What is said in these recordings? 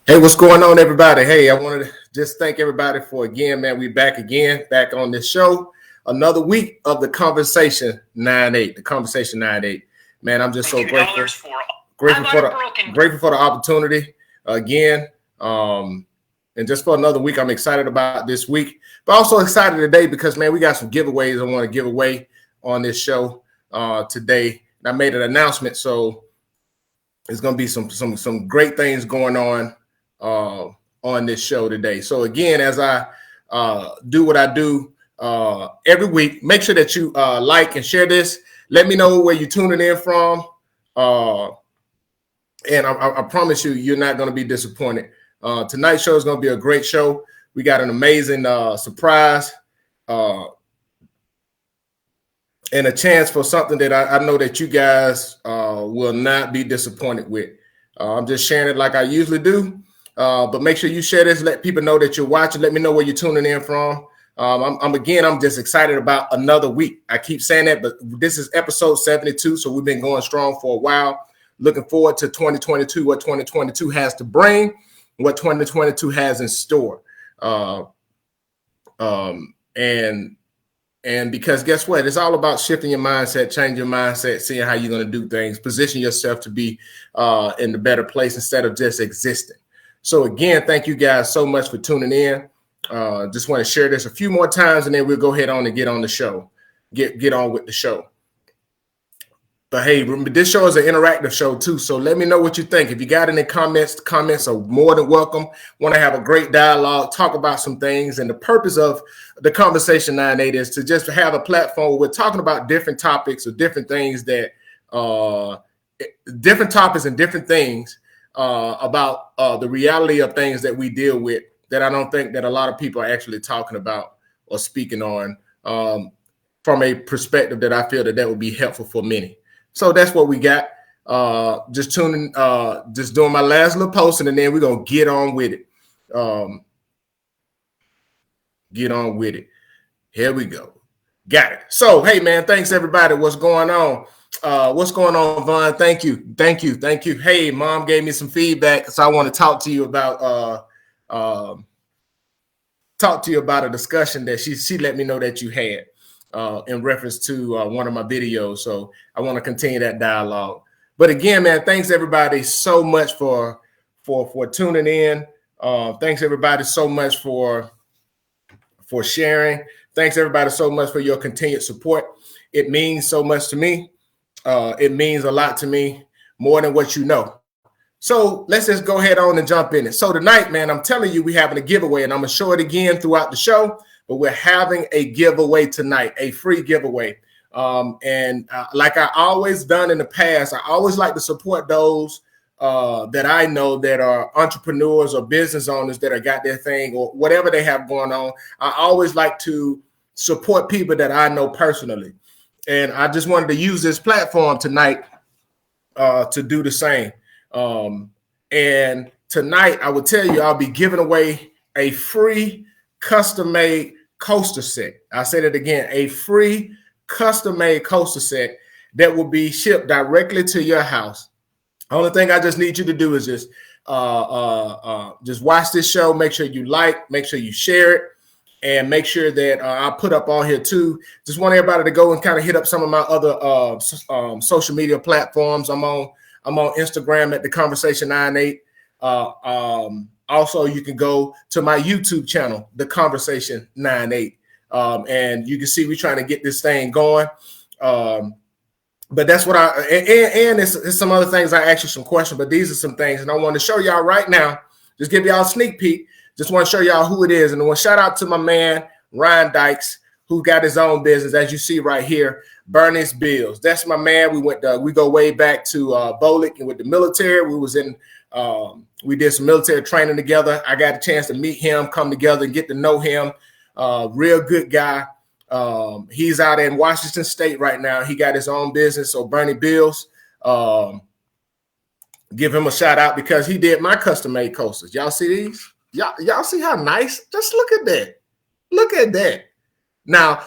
Hey, what's going on, everybody? Hey, I wanted to just thank everybody for again, man. We back on this show. Another week of the Conversation 9-8. The Conversation 9-8. Man, I'm just so grateful. Grateful for the opportunity again. And just for another week, I'm excited about this week, but also excited today because, man, we got some giveaways I want to give away on this show today. And I made an announcement, so there's going to be some great things going on this show today. So again, as I do what I do every week, make sure that you like and share this. Let me know where you're tuning in from. And I promise you, you're not going to be disappointed. Tonight's show is going to be a great show. We got an amazing surprise and a chance for something that I know that you guys will not be disappointed with. I'm just sharing it like I usually do. But make sure you share this. Let people know that you're watching. Let me know where you're tuning in from. I'm just excited about another week. I keep saying that, but this is episode 72. So we've been going strong for a while. Looking forward to 2022, what 2022 has to bring, what 2022 has in store. And because guess what? It's all about shifting your mindset, changing your mindset, seeing how you're going to do things, position yourself to be in the better place instead of just existing. So again, thank you guys so much for tuning in. Just want to share this a few more times, and then we'll go ahead on and get on the show. Get on with the show. But hey, remember, this show is an interactive show too. So let me know what you think. If you got any comments, the comments are more than welcome. Want to have a great dialogue, talk about some things. And the purpose of the Conversation 9-8 is to just have a platform where we're talking about different topics or different things that different topics and different things about the reality of things that we deal with that I don't think that a lot of people are actually talking about or speaking on from a perspective that I feel that would be helpful for many. So that's what we got. Just doing my last little posting, and then we're going to get on with it. Here we go. Got it. So, hey, man, thanks, everybody. What's going on? What's going on, Vaughn? Thank you. Hey, Mom gave me some feedback, so I want to talk to you about a discussion that she let me know that you had in reference to one of my videos. So I want to continue that dialogue. But again, man, thanks everybody so much for tuning in. Thanks everybody so much for sharing. Thanks everybody so much for your continued support. It means so much to me. It means a lot to me, more than what you know. So let's just go ahead on and jump in it. So tonight, man, I'm telling you, we're having a giveaway, and I'm going to show it again throughout the show, but we're having a giveaway tonight, a free giveaway. Like I always done in the past, I always like to support those that I know that are entrepreneurs or business owners that have got their thing or whatever they have going on. I always like to support people that I know personally. And I just wanted to use this platform tonight to do the same. And tonight, I will tell you, I'll be giving away a free custom-made coaster set. I said it again, a free custom-made coaster set that will be shipped directly to your house. The only thing I just need you to do is just watch this show. Make sure you like, make sure you share it, and make sure that I put up on here too. Just want everybody to go and kind of hit up some of my other social media platforms. I'm on Instagram at The Conversation 9-8. Also, you can go to my YouTube channel, The Conversation 9-8. And you can see we're trying to get this thing going. But that's what and it's some other things. I asked you some questions, but these are some things. And I want to show y'all right now, just give y'all a sneak peek. Just want to show y'all who it is. And I want to shout out to my man, Ryan Dykes, who got his own business, as you see right here, Bernie's Bills. That's my man. We go way back to Bolick and with the military. We did some military training together. I got a chance to meet him, come together and get to know him. Real good guy. He's out in Washington State right now. He got his own business. So Bernie Bills, give him a shout out because he did my custom made coasters. Y'all see these? Y'all see how nice? Just look at that. Look at that. Now,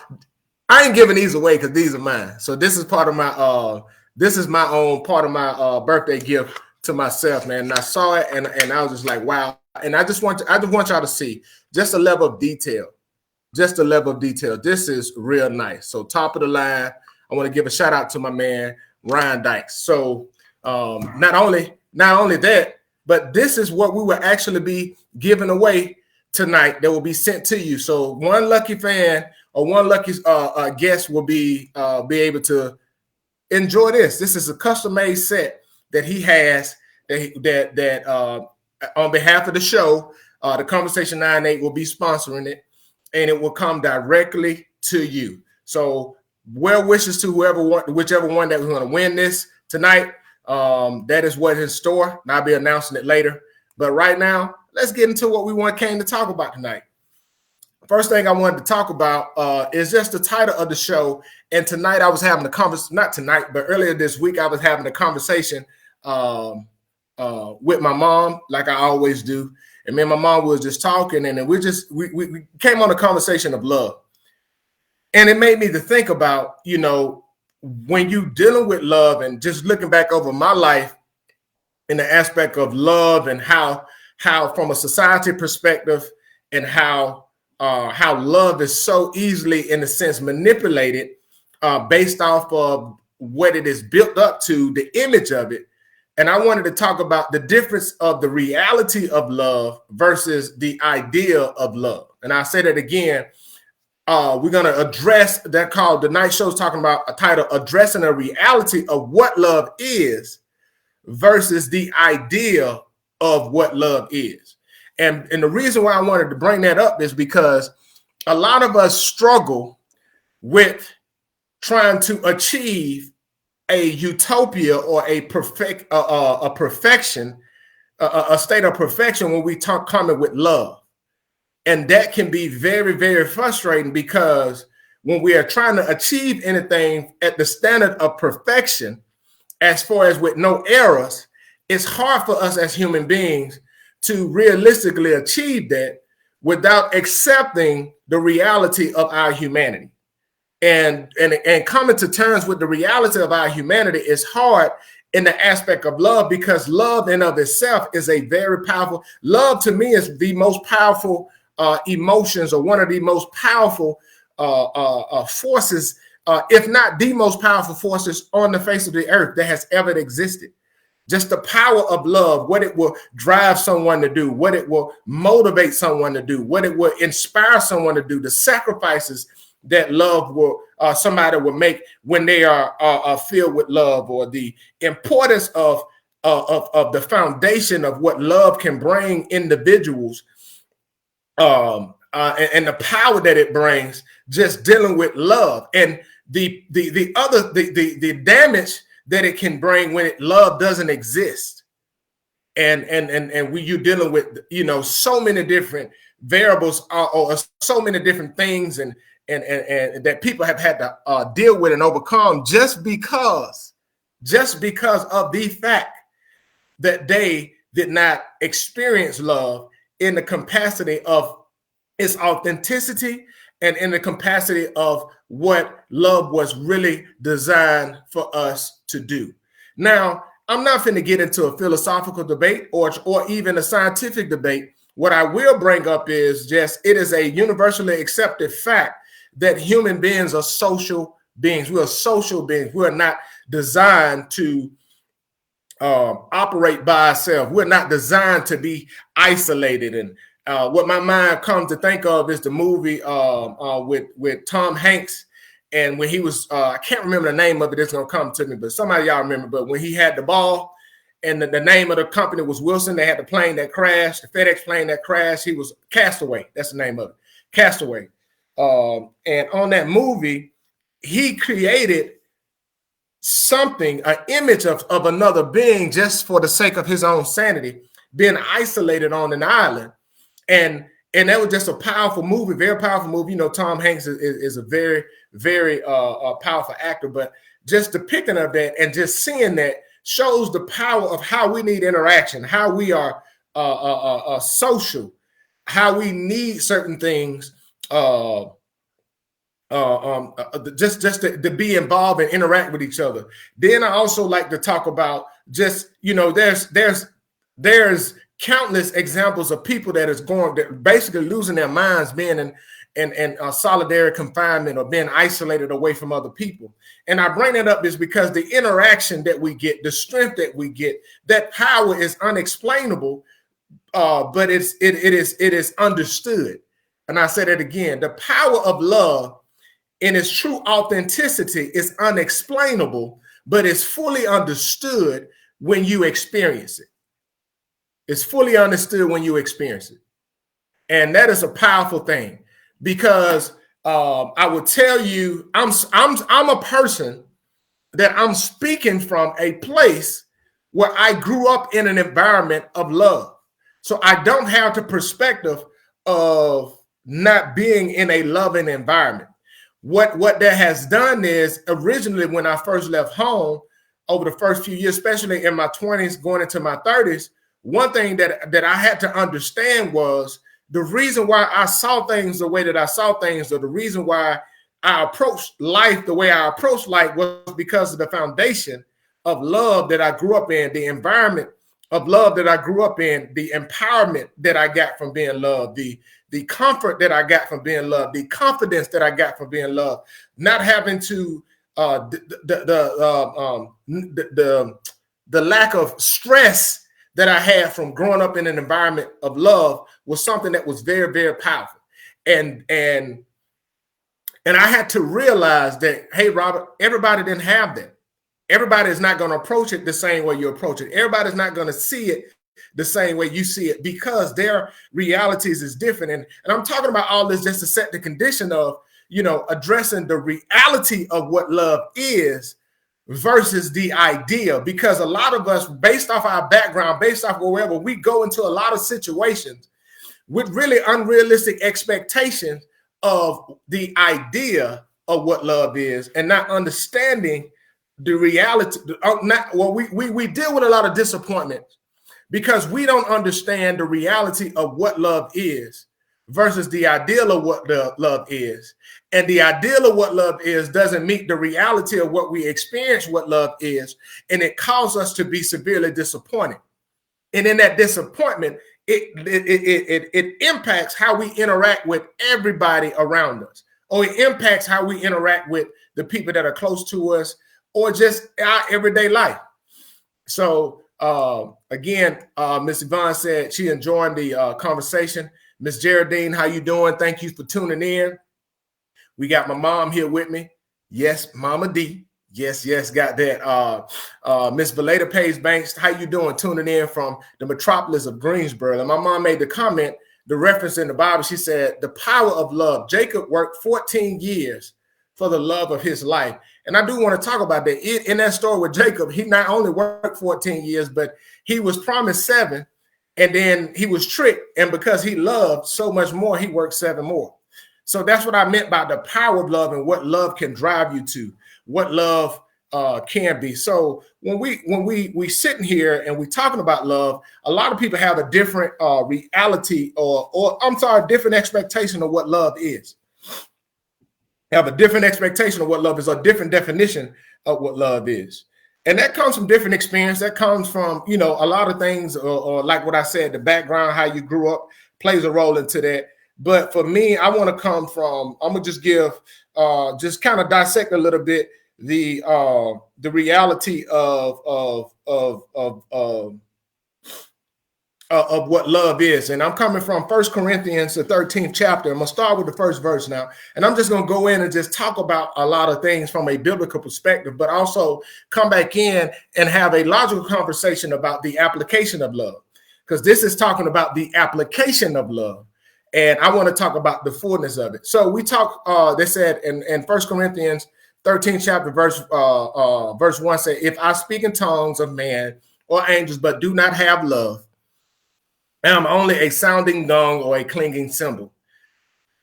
I ain't giving these away because these are mine. So this is part of my this is my own part of my birthday gift to myself, man. And I saw it, and I was just like, wow. And I just want y'all to see just a level of detail. Just a level of detail. This is real nice. So top of the line, I want to give a shout out to my man Ryan Dykes. So not only that, but this is what we will actually be giving away tonight that will be sent to you. So one lucky fan or one lucky guest will be able to enjoy this. This is a custom-made set that he has that on behalf of the show, the Conversation 9-8 will be sponsoring it, and it will come directly to you. So well wishes to whichever one that was going to win this tonight. That is what is in store, and I'll be announcing it later. But right now, let's get into what we came to talk about tonight. First thing I wanted to talk about is just the title of the show. And tonight I was having a conversation, not tonight, but earlier this week, I was having a conversation with my mom, like I always do. And me and my mom was just talking, and then we came on a conversation of love. And it made me to think about, you know, when you dealing with love and just looking back over my life in the aspect of love and how from a society perspective and how love is so easily, in a sense, manipulated based off of what it is built up to, the image of it. And I wanted to talk about the difference of the reality of love versus the idea of love. And I say that again. We're going to address that called the night show's talking about a title, addressing the reality of what love is versus the idea of what love is. And the reason why I wanted to bring that up is because a lot of us struggle with trying to achieve a utopia or a perfection, a state of perfection when we comment with love. And that can be very, very frustrating, because when we are trying to achieve anything at the standard of perfection, as far as with no errors, it's hard for us as human beings to realistically achieve that without accepting the reality of our humanity. And coming to terms with the reality of our humanity is hard in the aspect of love, because love in of itself is a very powerful, love to me is the most powerful emotions, or one of the most powerful forces, if not the most powerful forces on the face of the earth that has ever existed. Just the power of love, what it will drive someone to do, what it will motivate someone to do, what it will inspire someone to do, the sacrifices that love will somebody will make when they are filled with love, or the importance of the foundation of what love can bring individuals, and the power that it brings just dealing with love, and the damage that it can bring when love doesn't exist. And you're dealing with, you know, so many different variables or so many different things and that people have had to deal with and overcome just because of the fact that they did not experience love in the capacity of its authenticity and in the capacity of what love was really designed for us to do. Now, I'm not going to get into a philosophical debate or even a scientific debate. What I will bring up is just, it is a universally accepted fact that human beings are social beings. We are social beings. We are not designed to operate by ourselves. We're not designed to be isolated. And what my mind comes to think of is the movie with Tom Hanks. And when he was, I can't remember the name of it, it's going to come to me, but somebody y'all remember, but when he had the ball and the name of the company was Wilson, they had the plane that crashed, the FedEx plane that crashed, he was Castaway. That's the name of it, Castaway. And on that movie, he created something, an image of another being just for the sake of his own sanity, being isolated on an island. And that was just a powerful movie, very powerful movie. You know, Tom Hanks is a very, very powerful actor, but just depicting of that and just seeing that shows the power of how we need interaction, how we are social, how we need certain things, just to be involved and interact with each other. Then I also like to talk about just, you know, there's countless examples of people that is going, that basically losing their minds, being in solitary confinement or being isolated away from other people. And I bring it up is because the interaction that we get, the strength that we get, that power is unexplainable, but it is understood. And I said it again, the power of love in its true authenticity is unexplainable, but it's fully understood when you experience it. It's fully understood when you experience it. And that is a powerful thing, because I will tell you, I'm a person that I'm speaking from a place where I grew up in an environment of love. So I don't have the perspective of not being in a loving environment. What that has done is, originally when I first left home, over the first few years, especially in my 20s going into my 30s, one thing that I had to understand was the reason why I saw things the way that I saw things, or the reason why I approached life the way I approached life, was because of the foundation of love that I grew up in, the environment of love that I grew up in, the empowerment that I got from being loved, the comfort that I got from being loved, the confidence that I got from being loved, not having to the lack of stress that I had from growing up in an environment of love was something that was very, very powerful. And I had to realize that, hey, Robert, everybody didn't have that. Everybody is not going to approach it the same way you approach it. Everybody's not going to see it the same way you see it, because their realities is different. And I'm talking about all this just to set the condition of, you know, addressing the reality of what love is versus the idea. Because a lot of us, based off our background, based off wherever, we go into a lot of situations with really unrealistic expectations of the idea of what love is, and not understanding the reality. We deal with a lot of disappointment because we don't understand the reality of what love is versus the ideal of what the love is. And the ideal of what love is doesn't meet the reality of what we experience what love is, and it causes us to be severely disappointed. And in that disappointment, it impacts how we interact with everybody around us, or it impacts how we interact with the people that are close to us, or just our everyday life. So again, Miss Yvonne said she enjoyed the conversation. Miss Geraldine, how you doing? Thank you for tuning in. We got my mom here with me. Yes, Mama D. Yes, got that. Miss Valeda Page Banks, how you doing? Tuning in from the metropolis of Greensboro. And my mom made the comment, the reference in the Bible. She said, the power of love. Jacob worked 14 years for the love of his life. And I do want to talk about that. In that story with Jacob, he not only worked 14 years, but he was promised 7, and then he was tricked. And because he loved so much more, he worked 7 more. So that's what I meant by the power of love and what love can drive you to, what love can be. So when we sitting here and we talking about love, a lot of people have a different reality or different expectation of what love is. Have a different expectation of what love is, or different definition of what love is. And that comes from different experience. That comes from, you know, a lot of things, or like what I said, the background, how you grew up plays a role into that. But for me, I want to come from, I'm going to just give, just kind of dissect a little bit the reality of what love is. And I'm coming from 1 Corinthians, the 13th chapter. I'm going to start with the first verse now. And I'm just going to go in and just talk about a lot of things from a biblical perspective, but also come back in and have a logical conversation about the application of love. Because this is talking about the application of love. And I want to talk about the fullness of it. So we talk, they said in 1 Corinthians 13th chapter, verse 1 say, if I speak in tongues of man or angels, but do not have love, I'm only a sounding gong or a clanging cymbal.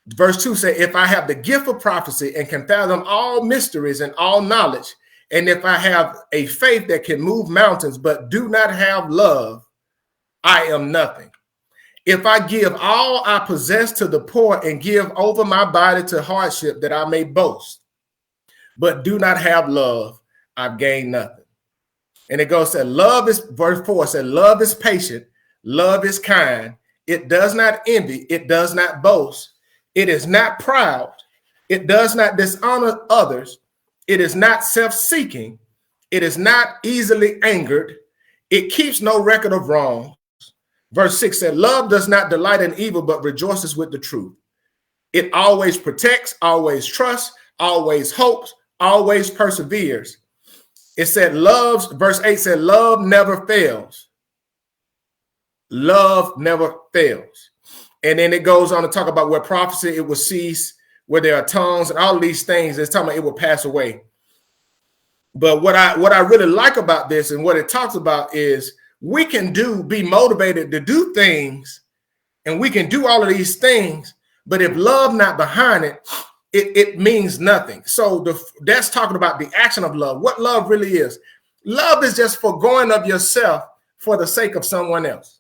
Verse 2 says, if I have the gift of prophecy and can fathom all mysteries and all knowledge, and if I have a faith that can move mountains, but do not have love, I am nothing. If I give all I possess to the poor and give over my body to hardship that I may boast, but do not have love, I've gained nothing. And it goes to love is, verse 4 said, love is patient, love is kind. It does not envy, it does not boast. It is not proud. It does not dishonor others. It is not self-seeking. It is not easily angered. It keeps no record of wrongs. Verse 6 said, love does not delight in evil, but rejoices with the truth. It always protects, always trusts, always hopes, always perseveres. It said, verse 8 said, love never fails. Love never fails. And then it goes on to talk about where prophecy, it will cease, where there are tongues and all of these things. It's talking about it will pass away. But what I really like about this and what it talks about is we can be motivated to do things, and we can do all of these things, but if love not behind it, it means nothing. So that's talking about the action of love. What love really is. Love is just foregoing of yourself for the sake of someone else.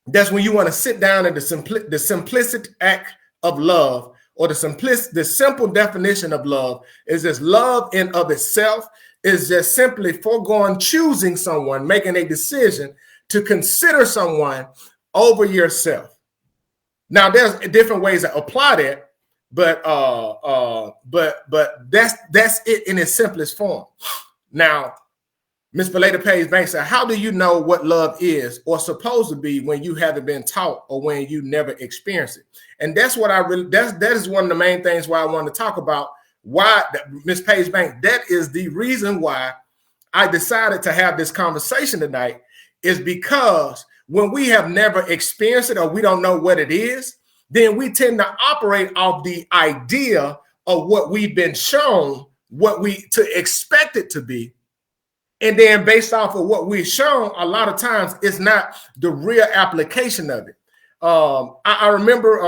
That's when you want to sit down and the simplistic act of love, or the simple definition of love is just love in of itself is just simply foregoing choosing someone, making a decision to consider someone over yourself. Now, there's different ways to apply that, but that's it in its simplest form. Now, Ms. Valeda Page Banks said, how do you know what love is or supposed to be when you haven't been taught or when you never experienced it? And that's what that is one of the main things why I want to talk about why, Ms. Page Banks, that is the reason why I decided to have this conversation tonight, is because when we have never experienced it or we don't know what it is, then we tend to operate off the idea of what we've been shown, to expect it to be. And then based off of what we've shown, a lot of times it's not the real application of it. I remember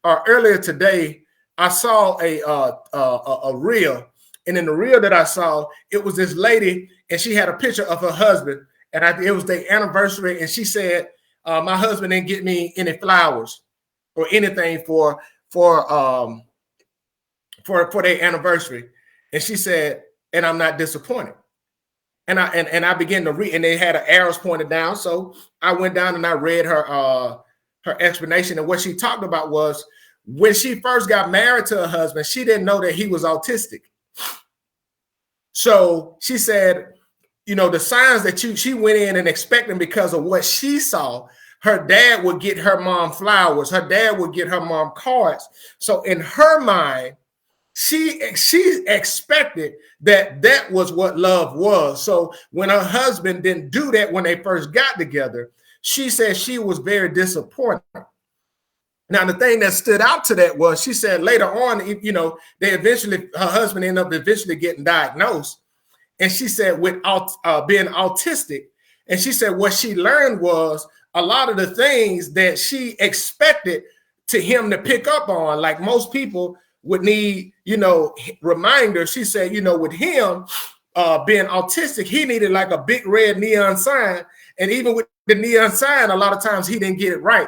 earlier today, I saw a reel, and in the reel that I saw, it was this lady, and she had a picture of her husband, and it was their anniversary, and she said, "My husband didn't get me any flowers or anything for their anniversary," and she said, "And I'm not disappointed." And I began to read, and they had arrows pointed down, so I went down and I read her explanation, and what she talked about was, when she first got married to her husband, she didn't know that he was autistic. So she said, the signs that she went in and expecting because of what she saw, her dad would get her mom flowers, her dad would get her mom cards. So in her mind, she expected that was what love was. So when her husband didn't do that when they first got together, she said she was very disappointed. Now, the thing that stood out to that was, she said later on, her husband ended up eventually getting diagnosed. And she said with being autistic, and she said what she learned was a lot of the things that she expected to him to pick up on, like most people would need, reminders. She said, with him being autistic, he needed like a big red neon sign. And even with the neon sign, a lot of times he didn't get it right.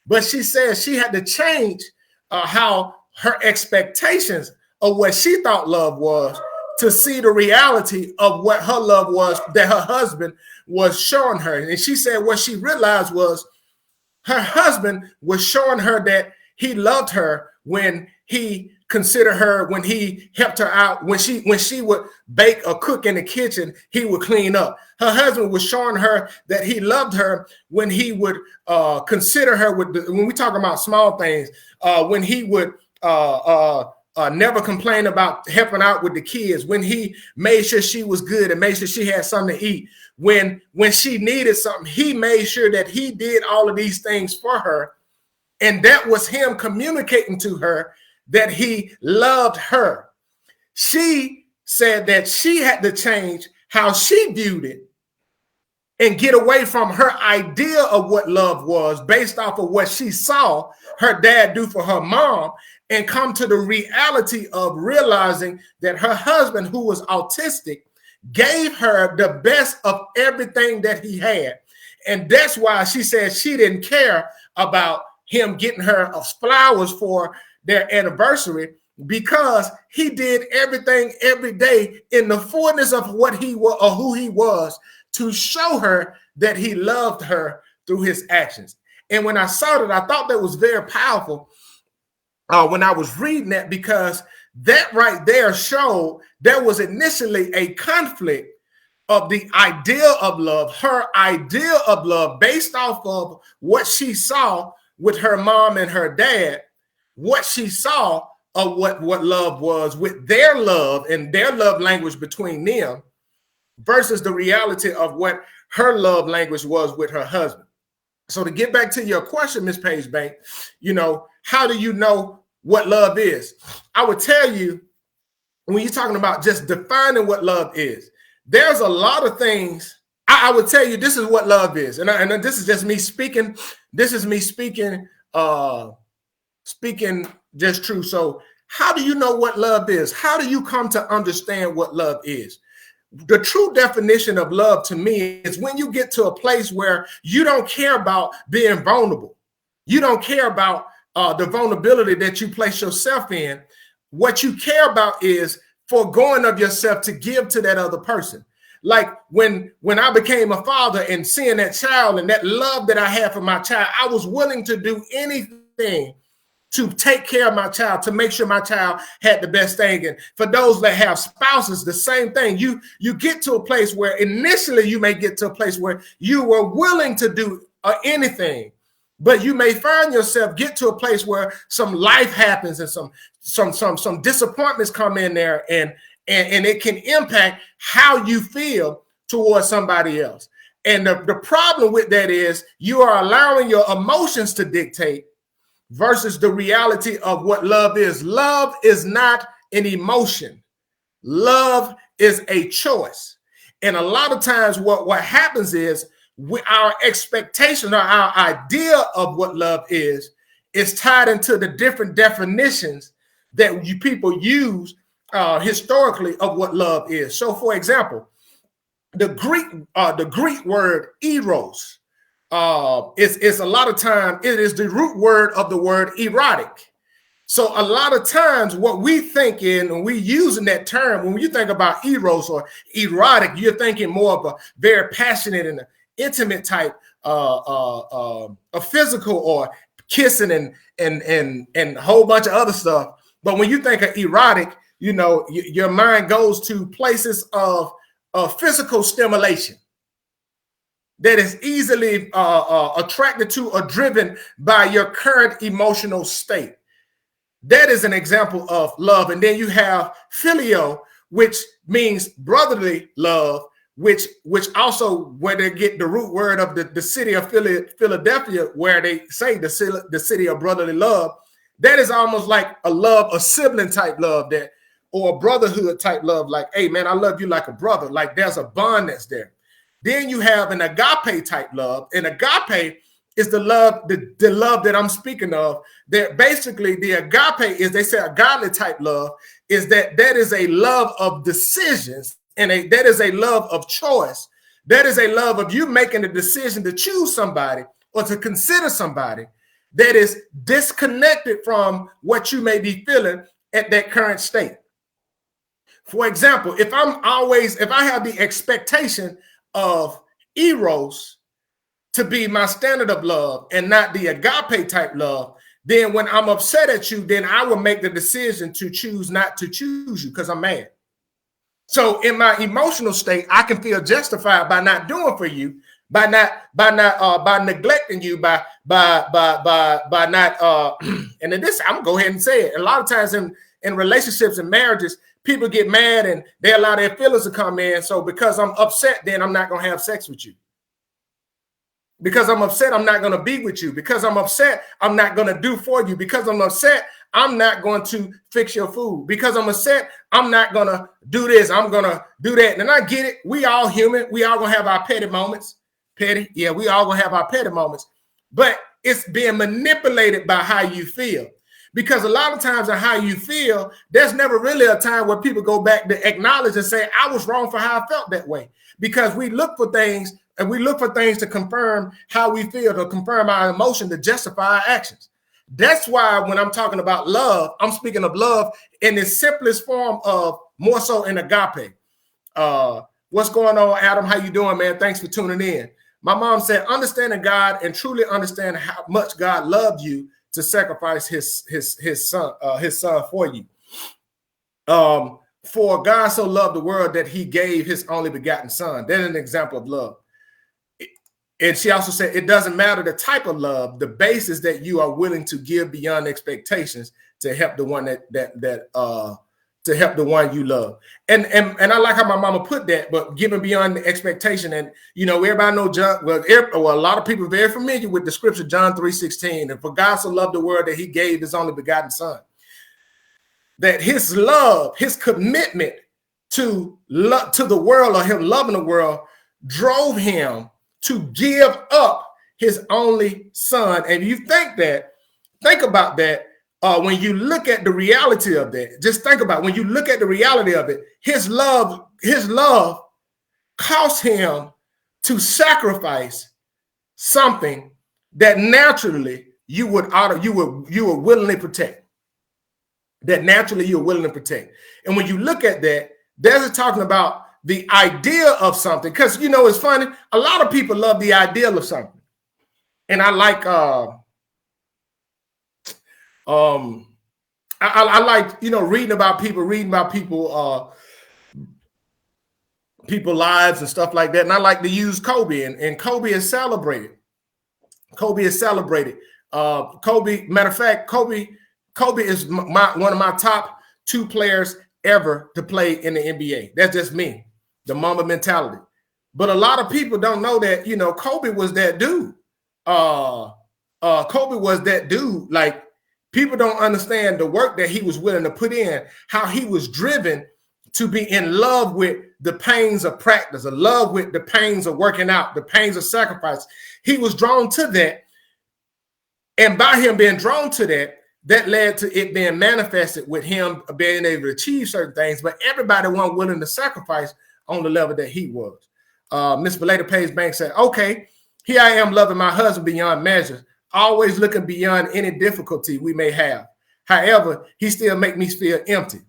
But she said she had to change how her expectations of what she thought love was to see the reality of what her love was that her husband was showing her. And she said what she realized was her husband was showing her that he loved her when he considered her, when he helped her out, when she would bake or cook in the kitchen, he would clean up. Her husband was showing her that he loved her when he would consider her when we talk about small things, when he would never complain about helping out with the kids, when he made sure she was good and made sure she had something to eat, when she needed something, he made sure that he did all of these things for her. And that was him communicating to her that he loved her. She said that she had to change how she viewed it and get away from her idea of what love was based off of what she saw her dad do for her mom, and come to the reality of realizing that her husband, who was autistic, gave her the best of everything that he had. And that's why she said she didn't care about him getting her flowers for their anniversary, because he did everything every day in the fullness of what he was or who he was to show her that he loved her through his actions. And when I saw that, I thought that was very powerful when I was reading that, because that right there showed there was initially a conflict of the idea of love, her idea of love based off of what she saw with her mom and her dad, what she saw of what love was with their love and their love language between them versus the reality of what her love language was with her husband. So to get back to your question, Miss Paige Bank, you know, how do you know what love is? I would tell you, when you're talking about just defining what love is, there's a lot of things. I would tell you this is what love is. And this is just me speaking. This is me speaking, speaking just true. So how do you know what love is? How do you come to understand what love is? The true definition of love to me is when you get to a place where you don't care about being vulnerable. You don't care about the vulnerability that you place yourself in. What you care about is foregoing of yourself to give to that other person. Like when I became a father and seeing that child and that love that I had for my child, I was willing to do anything to take care of my child, to make sure my child had the best thing. And for those that have spouses, the same thing. You get to a place where initially you may get to a place where you were willing to do anything, but you may find yourself get to a place where some life happens and some disappointments come in there, and it can impact how you feel towards somebody else. And the problem with that is you are allowing your emotions to dictate versus the reality of what love is. Love is not an emotion. Love is a choice. And a lot of times what happens is our expectation or our idea of what love is tied into the different definitions that people use historically of what love is. So for example, the Greek word eros, it's a lot of time, it is the root word of the word erotic. So a lot of times what we think in, and we using that term, when you think about eros or erotic, you're thinking more of a very passionate and intimate type, a physical or kissing and a whole bunch of other stuff. But when you think of erotic, you know, your mind goes to places of physical stimulation that is easily attracted to or driven by your current emotional state. That is an example of love. And then you have phileo, which means brotherly love, which also where they get the root word of the city of Philadelphia, where they say the city of brotherly love. That is almost like a love, a sibling type love, that, or a brotherhood type love, like, hey man, I love you like a brother. Like there's a bond that's there. Then you have an agape type love. And agape is the love that I'm speaking of. That basically the agape is, they say a godly type love, is that is a love of decisions, and that is a love of choice. That is a love of you making a decision to choose somebody or to consider somebody that is disconnected from what you may be feeling at that current state. For example, if I have the expectation of eros to be my standard of love and not the agape type love, then when I'm upset at you, then I will make the decision to choose not to choose you because I'm mad. So in my emotional state, I can feel justified by not doing for you, by neglecting you, by not and in this, I'm gonna go ahead and say it. A lot of times in relationships and marriages, people get mad and they allow their feelings to come in. So because I'm upset, then I'm not going to have sex with you. Because I'm upset, I'm not going to be with you. Because I'm upset, I'm not going to do for you. Because I'm upset, I'm not going to fix your food. Because I'm upset, I'm not going to do this. I'm going to do that. And I get it. We all human. We all going to have our petty moments. Petty? Yeah, we all going to have our petty moments. But it's being manipulated by how you feel. Because a lot of times on how you feel, there's never really a time where people go back to acknowledge and say, I was wrong for how I felt that way. Because we look for things, and we look for things to confirm how we feel, to confirm our emotion, to justify our actions. That's why when I'm talking about love, I'm speaking of love in its simplest form of more so in agape. What's going on, Adam? How you doing, man? Thanks for tuning in. My mom said, understanding God and truly understand how much God loved you to sacrifice his son for you. For God so loved the world that he gave his only begotten son. That's an example of love. And she also said, it doesn't matter the type of love, the basis that you are willing to give beyond expectations to help the one to help the one you love. And I like how my mama put that, but giving beyond the expectation. And, you know, everybody know John, well, a lot of people are very familiar with the scripture, John 3:16. And for God so loved the world that he gave his only begotten son. That his love, his commitment to the world, or him loving the world, drove him to give up his only son. And you think about that, when you look at the reality of that, just think about when you look at the reality of it, his love caused him to sacrifice something that naturally you would willingly protect. That naturally you're willing to protect. And when you look at that, there's talking about the idea of something, because, you know, it's funny. A lot of people love the ideal of something. And I like, I like, you know, reading about people, people lives and stuff like that. And I like to use Kobe, and Kobe is celebrated. Kobe, matter of fact, Kobe is one of my top 2 players ever to play in the NBA. That's just me, the Mamba mentality. But a lot of people don't know that, you know, Kobe was that dude. Kobe was that dude. Like, people don't understand the work that he was willing to put in, how he was driven to be in love with the pains of practice, in love with the pains of working out, the pains of sacrifice. He was drawn to that. And by him being drawn to that, that led to it being manifested with him being able to achieve certain things, but everybody wasn't willing to sacrifice on the level that he was. Miss Belated Page Bank said, okay, here I am loving my husband beyond measure, always looking beyond any difficulty we may have. However, he still makes me feel empty.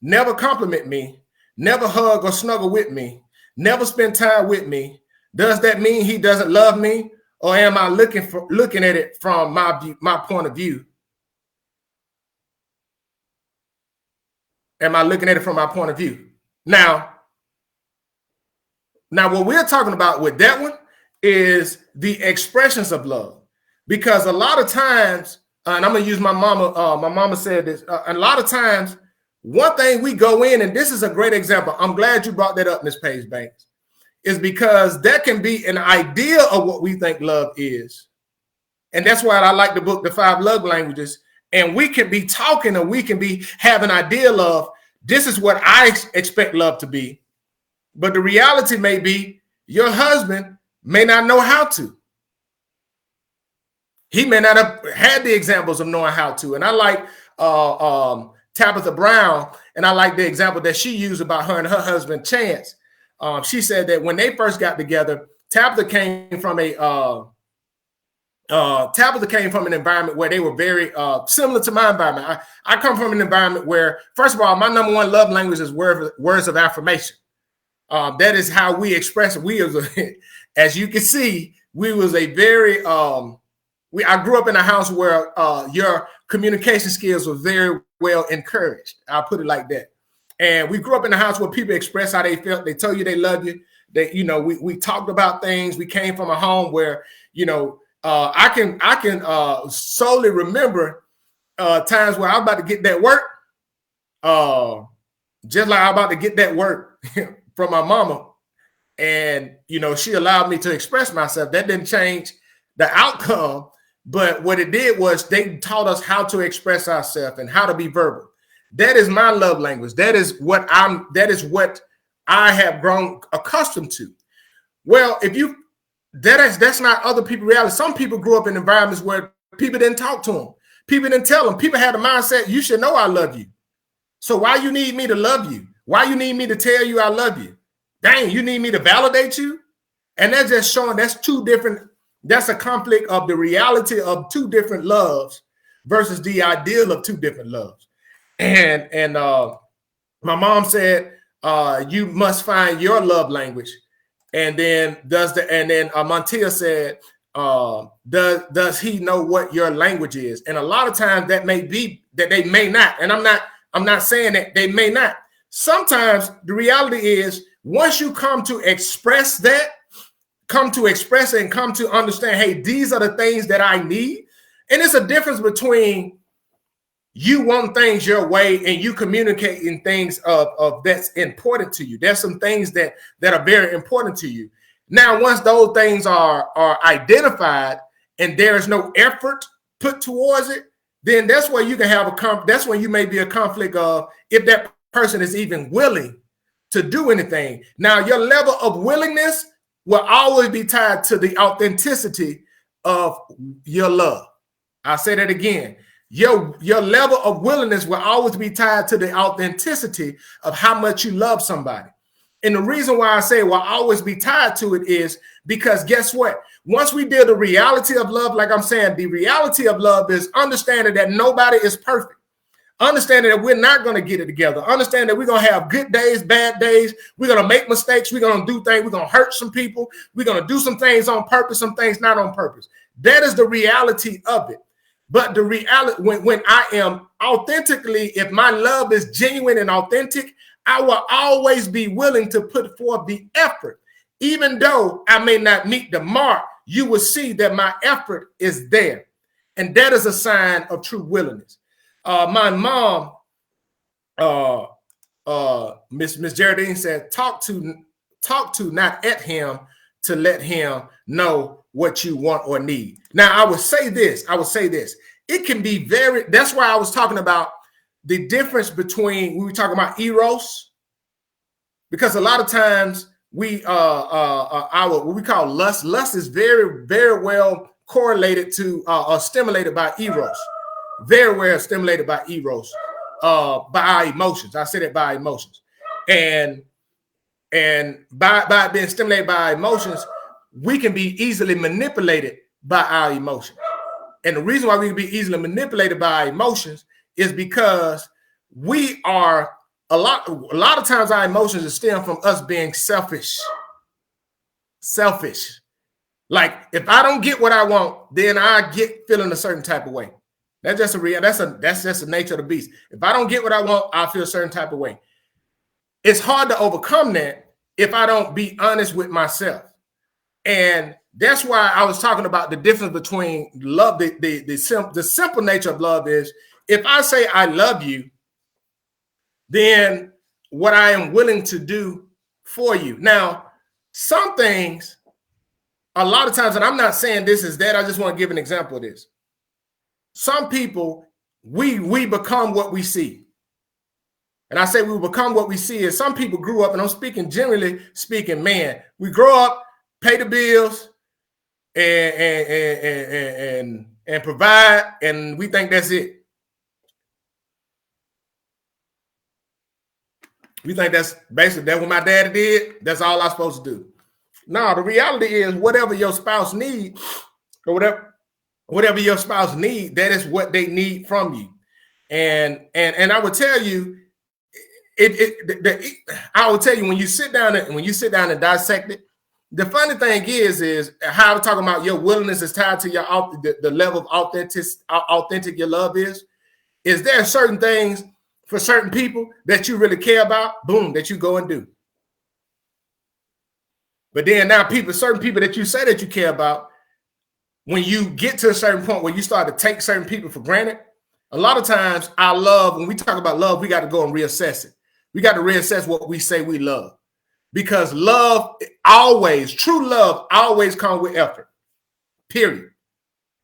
Never compliment me, never hug or snuggle with me, never spend time with me. Does that mean he doesn't love me? Or am I looking at it from my point of view? Am I looking at it from my point of view? Now what we're talking about with that one is the expressions of love. Because a lot of times, and I'm going to use my mama said this, a lot of times, one thing we go in, and this is a great example. I'm glad you brought that up, Miss Paige Banks. Is because that can be an idea of what we think love is. And that's why I like the book, The 5 Love Languages. And we can be talking, and we can have an idea of, this is what I expect love to be. But the reality may be your husband may not know how to. He may not have had the examples of knowing how to. And I like Tabitha Brown, and I like the example that she used about her and her husband, Chance. She said that when they first got together, Tabitha came from an environment where they were very similar to my environment. I come from an environment where, first of all, my number 1 love language is words of affirmation. That is how we express it. As you can see, we was a very I grew up in a house where your communication skills were very well encouraged. I'll put it like that. And we grew up in a house where people express how they felt. They told you they love you. That, you know, we talked about things. We came from a home where, you know, I can solely remember times where I was about to get that work. Just like I was about to get that work from my mama. And, you know, she allowed me to express myself. That didn't change the outcome. But what it did was they taught us how to express ourselves and how to be verbal. That is my love language. That is what I have grown accustomed to. Well, that's not other people's reality. Some people grew up in environments where people didn't talk to them. People didn't tell them. People had a mindset, you should know I love you. So why you need me to love you? Why you need me to tell you I love you? Dang, you need me to validate you? And that's just showing that's 2 different That's a conflict of the reality of two different loves versus the ideal of two different loves. And my mom said, you must find your love language. And then Montia said, does he know what your language is? And a lot of times that may be that they may not. And I'm not saying that they may not. Sometimes the reality is once you come to express that, come to express it and come to understand, hey, these are the things that I need. And it's a difference between you want things your way and you communicating things of that's important to you. There's some things that are very important to you. Now, once those things are identified and there's no effort put towards it, then that's where you can have that's when you may be a conflict of if that person is even willing to do anything. Now, your level of willingness will always be tied to the authenticity of your love. I'll say that again. Your level of willingness will always be tied to the authenticity of how much you love somebody. And the reason why I say it will always be tied to it is because guess what? Once we deal the reality of love, like I'm saying, the reality of love is understanding that nobody is perfect. Understanding that we're not going to get it together. Understanding that we're going to have good days, bad days. We're going to make mistakes. We're going to do things. We're going to hurt some people. We're going to do some things on purpose, some things not on purpose. That is the reality of it. But the reality, when I am authentically, if my love is genuine and authentic, I will always be willing to put forth the effort. Even though I may not meet the mark, you will see that my effort is there. And that is a sign of true willingness. My mom, Miss Geraldine said, talk to, not at him, to let him know what you want or need. Now, I would say this. It can be that's why I was talking about the difference between, we were talking about eros, because a lot of times what we call lust. Lust is very, very well correlated to or stimulated by eros. Very well stimulated by eros, by our emotions. I said it by emotions, and by being stimulated by our emotions, we can be easily manipulated by our emotions. And the reason why we can be easily manipulated by our emotions is because we are a lot of times our emotions stem from us being selfish. Selfish. Like if I don't get what I want, then I get feeling a certain type of way. That's just that's just the nature of the beast. If I don't get what I want, I feel a certain type of way. It's hard to overcome that if I don't be honest with myself. And that's why I was talking about the difference between love. The simple nature of love is if I say I love you, then what I am willing to do for you. Now, some things, a lot of times, and I'm not saying this is that, I just want to give an example of this. Some people, we become what we see. And I say we become what we see is some people grew up, and I'm speaking generally speaking, man, we grow up, pay the bills, and provide, and we think that's it. We think that's basically that's what my daddy did. That's all I'm supposed to do. No, the reality is whatever your spouse needs, or whatever your spouse needs, that is what they need from you. And I would tell you, I will tell you when you sit down and dissect it. The funny thing is how I'm talking about your willingness is tied to the level of authentic your love is. Is there certain things for certain people that you really care about? Boom, that you go and do. But then now certain people that you say that you care about, when you get to a certain point where you start to take certain people for granted, a lot of times our love, when we talk about love, we got to go and reassess it. We got to reassess what we say we love. Because true love always comes with effort, period.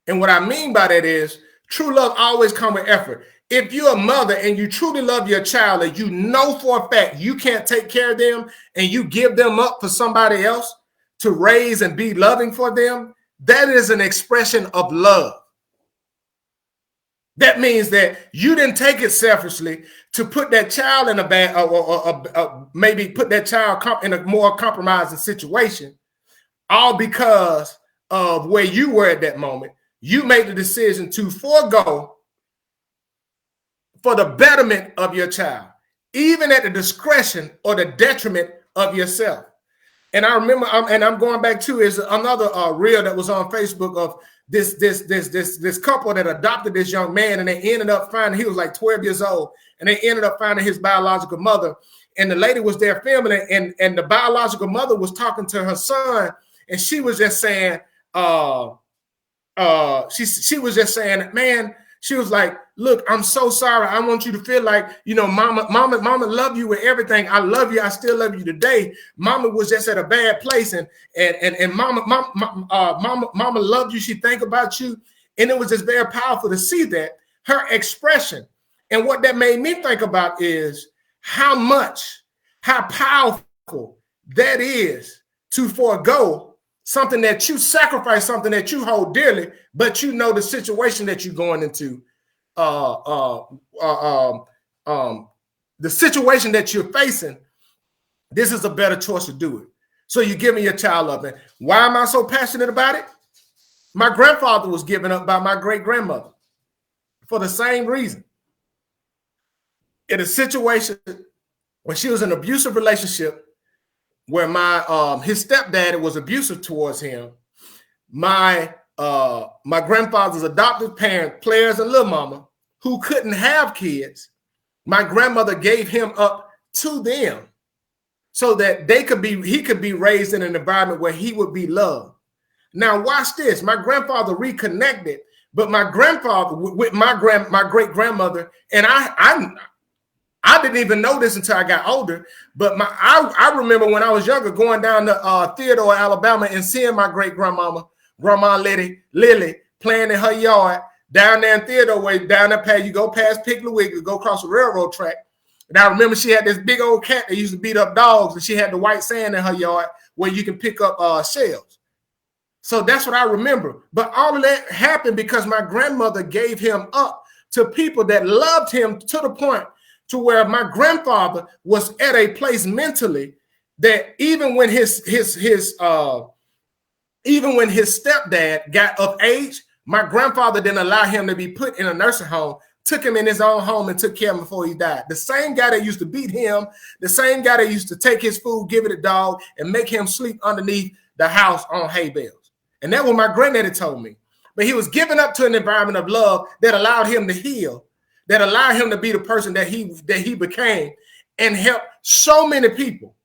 And what I mean by that is true love always comes with effort. If you're a mother and you truly love your child and you know for a fact you can't take care of them and you give them up for somebody else to raise and be loving for them, that is an expression of love. That means that you didn't take it selfishly to put that child in a bad, or maybe put that child in a more compromising situation, all because of where you were at that moment, you made the decision to forego for the betterment of your child, even at the discretion or the detriment of yourself. And I remember, and I'm going back to is another reel that was on Facebook of this couple that adopted this young man, and they ended up finding he was like 12 years old, and they ended up finding his biological mother, and the lady was there filming it, and the biological mother was talking to her son, and she was just saying, she was just saying, man, she was like, look, I'm so sorry. I want you to feel like, you know, mama love you with everything. I love you. I still love you today. Mama was just at a bad place, and mama loved you. She think about you. And it was just very powerful to see that, her expression. And what that made me think about is how powerful that is to forego something that you sacrifice, something that you hold dearly, but you know the situation that you're going into, the situation that you're facing, this is a better choice to do it. So you're giving your child up. And why am I so passionate about it? My grandfather was given up by my great-grandmother for the same reason. In a situation when she was in an abusive relationship, where his stepdad was abusive towards him, my grandfather's adopted parent, Players and Lil Mama, who couldn't have kids, my grandmother gave him up to them so that he could be raised in an environment where he would be loved. Now watch this. My grandfather reconnected, but my grandfather with my great-grandmother, and I didn't even know this until I got older, but I remember when I was younger going down to Theodore, Alabama, and seeing my great-grandmama, Grandma Lily, playing in her yard down there in Theodore way, down that path. You go past Piggly Wiggly, go across the railroad track. And I remember she had this big old cat that used to beat up dogs, and she had the white sand in her yard where you can pick up shells. So that's what I remember. But all of that happened because my grandmother gave him up to people that loved him to the point to where my grandfather was at a place mentally that even when his stepdad got of age, my grandfather didn't allow him to be put in a nursing home, took him in his own home and took care of him before he died. The same guy that used to beat him, the same guy that used to take his food, give it a dog, and make him sleep underneath the house on hay bales. And that's what my granddaddy told me. But he was given up to an environment of love that allowed him to heal, that allowed him to be the person that he became and help so many people,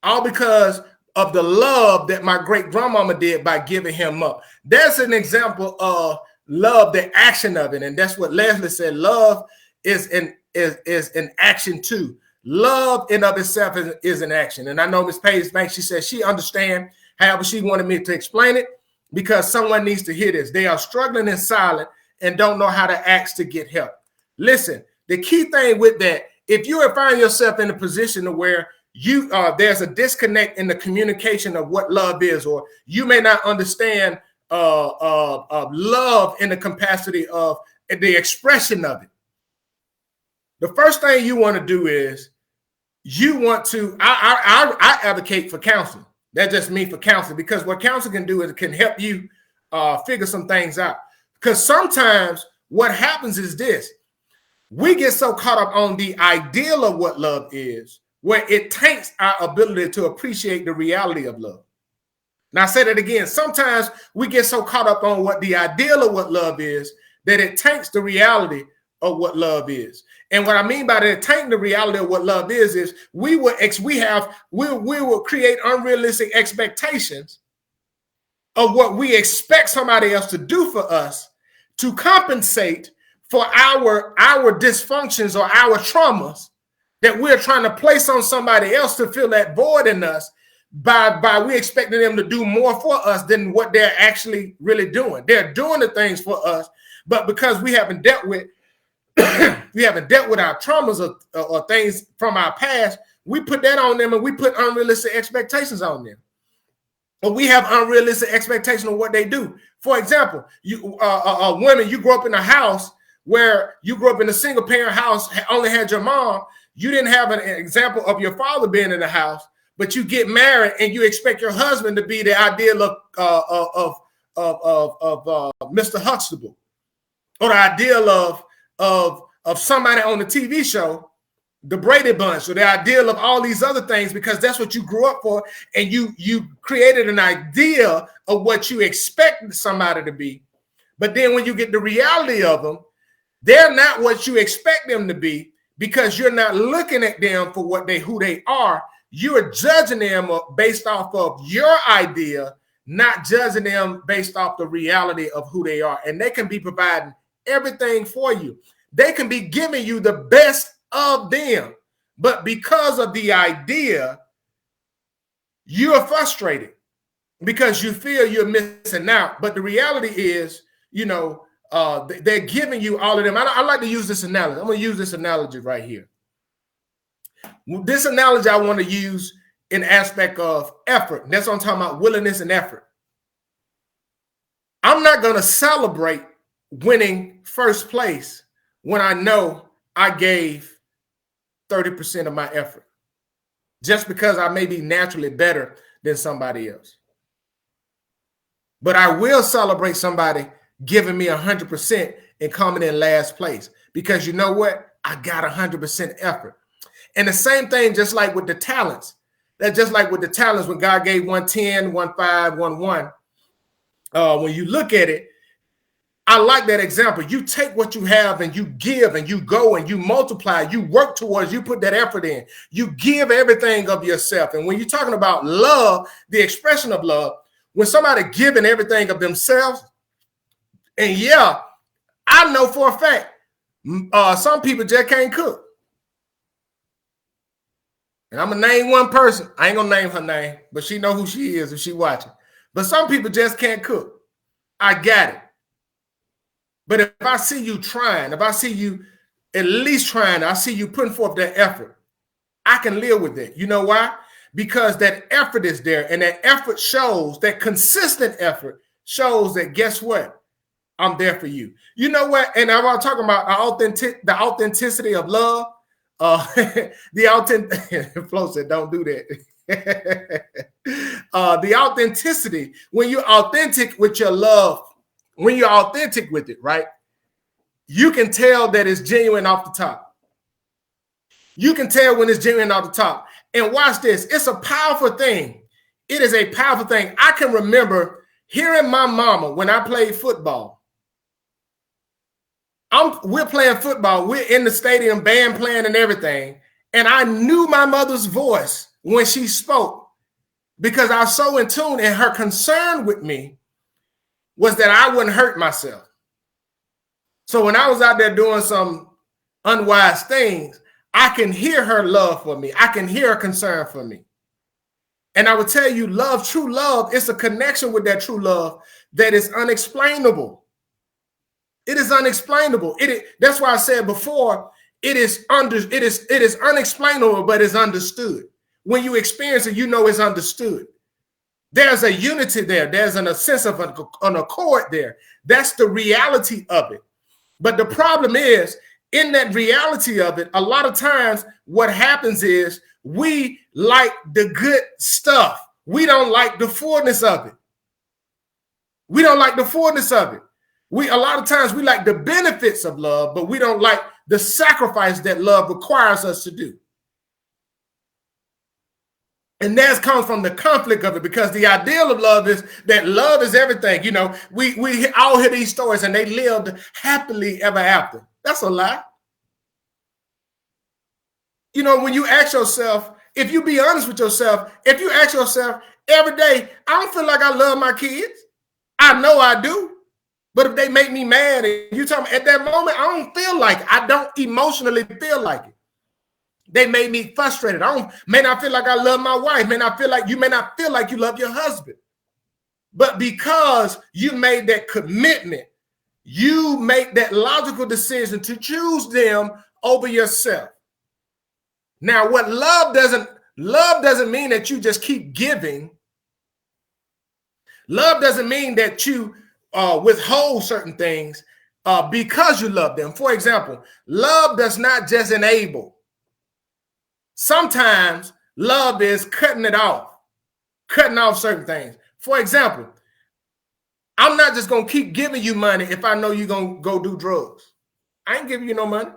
all because of the love that my great-grandmama did by giving him up. That's an example of love, the action of it. And that's what Leslie said. Love is an action too. Love in of itself is an action. And I know Ms. Paige Banks, she said she understands, however she wanted me to explain it, because someone needs to hear this. They are struggling in silence and don't know how to ask to get help. Listen, the key thing with that, if you find yourself in a position where there's a disconnect in the communication of what love is, or you may not understand love in the capacity of the expression of it, the first thing you want to do is I advocate for counseling. That's just me for counseling, because what counseling can do is it can help you figure some things out. Because sometimes what happens is this: we get so caught up on the ideal of what love is, where it taints our ability to appreciate the reality of love. Now, I say that again. Sometimes we get so caught up on what the ideal of what love is that it taints the reality of what love is. And what I mean by that, tainting the reality of what love is we will create unrealistic expectations of what we expect somebody else to do for us to compensate for our dysfunctions or our traumas that we're trying to place on somebody else to fill that void in us by we expecting them to do more for us than what they're actually really doing. They're doing the things for us, but because we haven't dealt with our traumas or things from our past, we put that on them and we put unrealistic expectations on them. But we have unrealistic expectations of what they do. For example, women, you grew up in a house where you grew up in a single parent house, only had your mom. You didn't have an example of your father being in the house, but you get married and you expect your husband to be the ideal of Mr. Huxtable, or the ideal of somebody on the TV show, the Brady Bunch, or the ideal of all these other things, because that's what you grew up for, and you created an idea of what you expected somebody to be. But then when you get the reality of them, they're not what you expect them to be, because you're not looking at them for who they are. You're judging them based off of your idea, not judging them based off the reality of who they are. And they can be providing everything for you. They can be giving you the best of them. But because of the idea, you're frustrated because you feel you're missing out. But the reality is, they're giving you all of them. I like to use this analogy. I'm going to use this analogy right here. This analogy I want to use in aspect of effort. And that's what I'm talking about, willingness and effort. I'm not going to celebrate winning first place when I know I gave 30% of my effort, just because I may be naturally better than somebody else. But I will celebrate somebody giving me 100% and coming in last place, because you know what? I got 100% effort. And the same thing, just like with the talents. That's just like with the talents when God gave 110, 15, 11. When you look at it, I like that example. You take what you have and you give and you go and you multiply, you work towards, you put that effort in, you give everything of yourself. And when you're talking about love, the expression of love, when somebody giving everything of themselves, and yeah, I know for a fact, some people just can't cook. And I'm going to name one person. I ain't going to name her name, but she know who she is if she watching. But some people just can't cook. I got it. But if I see you trying, if I see you at least trying, I see you putting forth that effort, I can live with it. You know why? Because that effort is there, and that effort shows, that consistent effort shows that, guess what? I'm there for you. You know what? And I was talking about the authenticity of love. Flo said, don't do that. The authenticity, when you're authentic with your love, when you're authentic with it, right? You can tell that it's genuine off the top. You can tell when it's genuine off the top. And watch this. It's a powerful thing. It is a powerful thing. I can remember hearing my mama when I played football. We're playing football. We're in the stadium, band playing and everything. And I knew my mother's voice when she spoke, because I was so in tune, and her concern with me was that I wouldn't hurt myself. So when I was out there doing some unwise things, I can hear her love for me. I can hear her concern for me. And I would tell you, love, true love, it's a connection with that true love that is unexplainable. It is unexplainable. That's why I said before, it is unexplainable, but it's understood. When you experience it, you know it's understood. There's a unity there. There's a sense of an accord there. That's the reality of it. But the problem is, in that reality of it, a lot of times what happens is we like the good stuff. We don't like the fullness of it. We don't like the fullness of it. A lot of times we like the benefits of love, but we don't like the sacrifice that love requires us to do. And that comes from the conflict of it, because the ideal of love is that love is everything. You know, we all hear these stories and they lived happily ever after. That's a lie. You know, when you ask yourself, if you be honest with yourself, if you ask yourself every day, I don't feel like I love my kids. I know I do. But if they make me mad and you tell me at that moment, I don't feel like it. I don't emotionally feel like it. They made me frustrated. May not feel like I love my wife. You may not feel like you love your husband. But because you made that commitment, you make that logical decision to choose them over yourself. Now, what love doesn't mean that you just keep giving. Love doesn't mean that you withhold certain things because you love them. For example, love does not just enable. Sometimes Love is cutting off certain things. For example, I'm not just going to keep giving you money if I know you're going to go do drugs. I ain't giving you no money.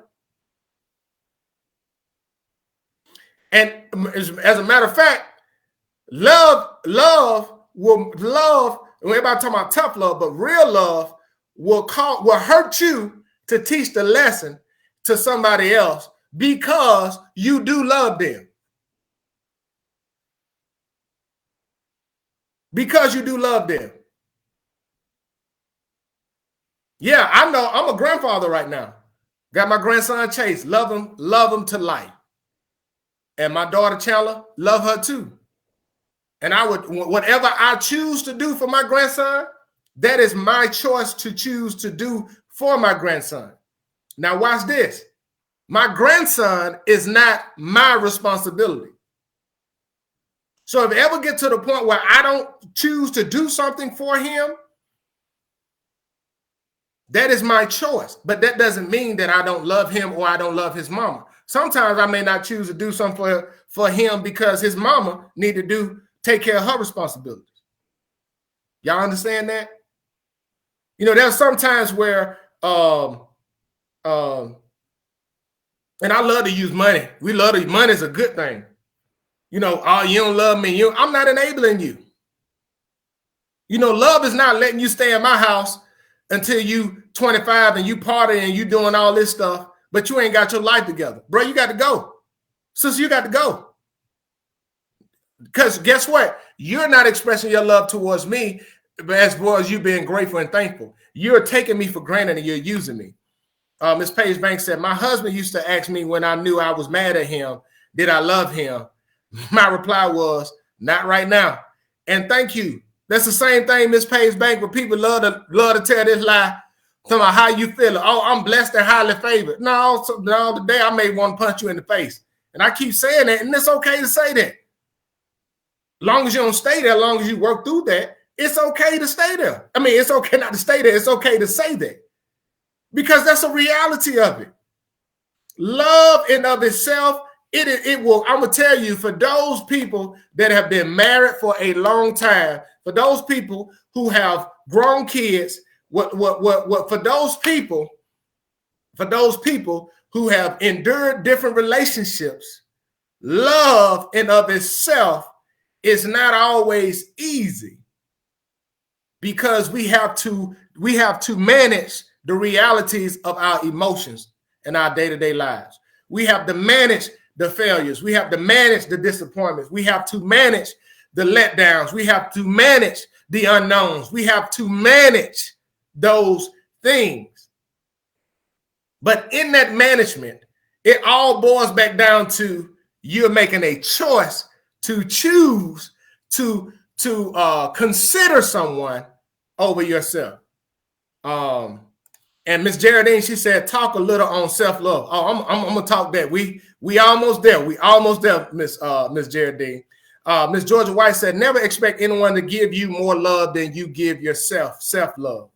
And as a matter of fact, love, everybody talking about tough love, but real love will hurt you to teach the lesson to somebody else because you do love them. Because you do love them. Yeah, I know. I'm a grandfather right now. Got my grandson Chase. Love him to life. And my daughter Chandler, love her too. And I would, whatever I choose to do for my grandson, that is my choice to choose to do for my grandson. Now watch this. My grandson is not my responsibility. So if it ever get to the point where I don't choose to do something for him, that is my choice. But that doesn't mean that I don't love him or I don't love his mama. Sometimes I may not choose to do something for him because his mama need to take care of her responsibilities. Y'all understand that? You know, there's sometimes where, and I love to use money. We love to, money is a good thing. You know, oh, you don't love me. I'm not enabling you. You know, love is not letting you stay in my house until you 25 and you party and you doing all this stuff, but you ain't got your life together. Bro, you got to go. Sis, you got to go. Because guess what? You're not expressing your love towards me as far as you being grateful and thankful. You're taking me for granted and you're using me. Ms. Paige Banks said, my husband used to ask me when I knew I was mad at him, did I love him? My reply was, not right now. And thank you. That's the same thing, Miss Paige Bank, where people love to tell this lie. Talking about how you feeling. Oh, I'm blessed and highly favored. No, today I may want to punch you in the face. And I keep saying that, and it's okay to say that. As long as you don't stay there, as long as you work through that, it's okay to stay there. I mean, it's okay not to stay there. It's okay to say that. Because that's a reality of it. Love in of itself, it will, I'm going to tell you, for those people that have been married for a long time, for those people who have grown kids, for those people who have endured different relationships, love in of itself is not always easy because we have to manage the realities of our emotions in our day-to-day lives. We have to manage the failures. We have to manage the disappointments. We have to manage the letdowns. We have to manage the unknowns. We have to manage those things. But in that management, it all boils back down to you're making a choice to choose to consider someone over yourself. And Miss Geraldine, she said, talk a little on self-love. Oh, I'm gonna talk that. We almost there. We almost there, Miss Geraldine. Miss Georgia White said, never expect anyone to give you more love than you give yourself. Self-love.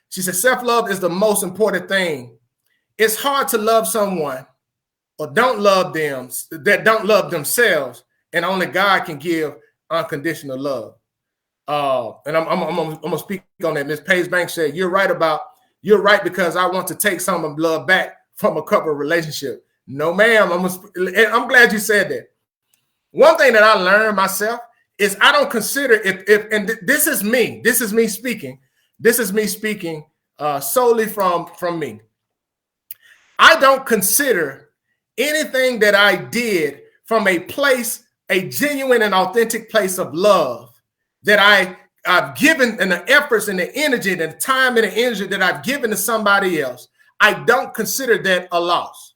She said, self-love is the most important thing. It's hard to love someone or don't love them that don't love themselves, and only God can give unconditional love. And I'm gonna speak on that. Miss Paige Banks said, you're right because I want to take some of love back from a couple of relationships. No, ma'am. I'm glad you said that. One thing that I learned myself is I don't consider and this is me speaking. This is me speaking solely from me. I don't consider anything that I did from a genuine and authentic place of love that I've given, and the efforts and the energy and the time and the energy that I've given to somebody else. I don't consider that a loss.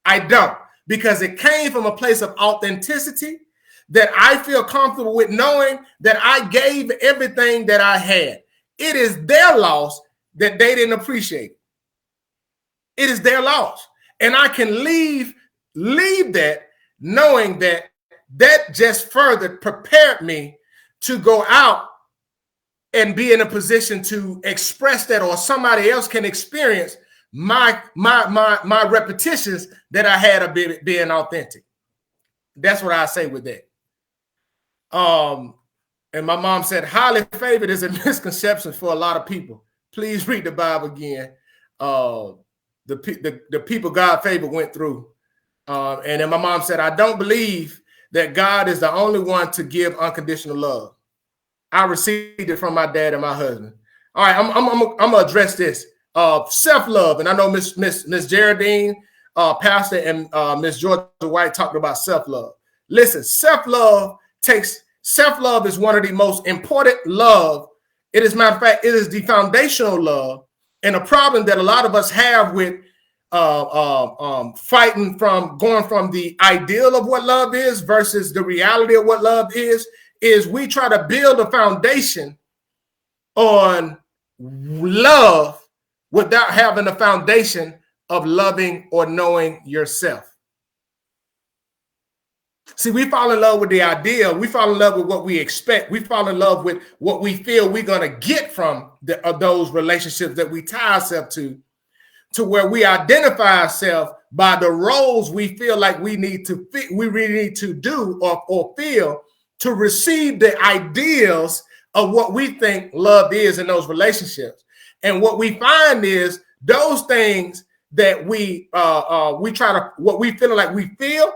I don't, because it came from a place of authenticity that I feel comfortable with knowing that I gave everything that I had. It is their loss that they didn't appreciate. It is their loss. And I can leave that knowing that just further prepared me to go out and be in a position to express that, or somebody else can experience my repetitions that I had of being authentic. That's what I say with that. And my mom said, highly favored is a misconception for a lot of people. Please read the Bible again. The people God favored went through. And then my mom said, I don't believe that God is the only one to give unconditional love. I received it from my dad and my husband. All right, I'm gonna address this. Self-love, and I know Miss Geraldine, Pastor, and Miss Georgia White talked about self-love. Listen, self-love is one of the most important love. It is, matter of fact, it is the foundational love, and a problem that a lot of us have with fighting from going from the ideal of what love is versus the reality of what love is we try to build a foundation on love without having a foundation of loving or knowing yourself. See, we fall in love with the idea. We fall in love with what we expect. We fall in love with what we feel we're going to get from those relationships that we tie ourselves to where we identify ourselves by the roles we feel like we need to fit, we really need to do or feel to receive the ideals of what we think love is in those relationships. And what we find is those things that we try to, what we feel like we feel,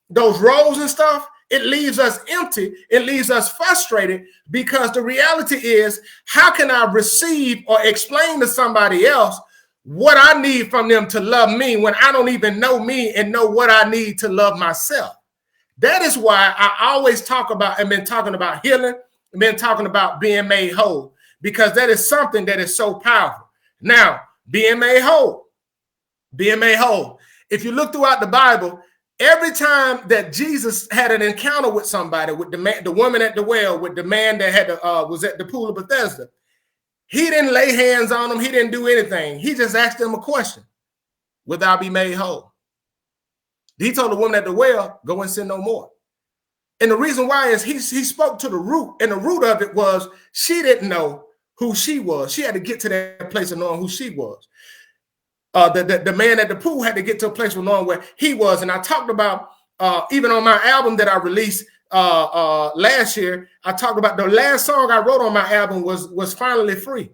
those roles and stuff, it leaves us empty. It leaves us frustrated because the reality is, how can I receive or explain to somebody else what I need from them to love me when I don't even know me and know what I need to love myself? That is why I always talk about and been talking about healing and been talking about being made whole, because that is something that is so powerful. Now, being made whole. If you look throughout the Bible, every time that Jesus had an encounter with somebody, with the woman at the well, with the man that had was at the pool of Bethesda, he didn't lay hands on them. He didn't do anything. He just asked them a question. Will thou be made whole? He told the woman at the well, go and sin no more. And the reason why is he spoke to the root. And the root of it was she didn't know who she was. She had to get to that place of knowing who she was. The man at the pool had to get to a place of knowing where he was. And I talked about, even on my album that I released last year, I talked about the last song I wrote on my album was Finally Free.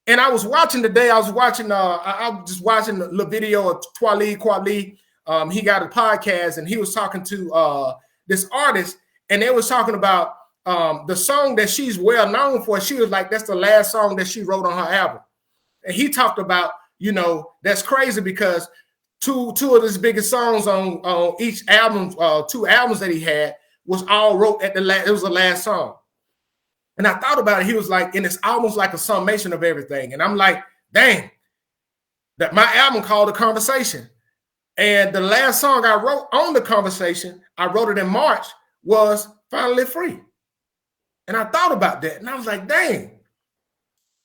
And I was watching today, I was just watching the video of Kweli. He got a podcast and he was talking to this artist, and they was talking about the song that she's well known for. She was like, that's the last song that she wrote on her album. And he talked about, that's crazy because two of his biggest songs on each album, 2 albums that he had, was all wrote at it was the last song. And I thought about it. He was like, and it's almost like a summation of everything. And I'm like, dang, that my album called The Conversation. And the last song I wrote on The Conversation, I wrote it in March, was Finally Free. And I thought about that. And I was like, dang.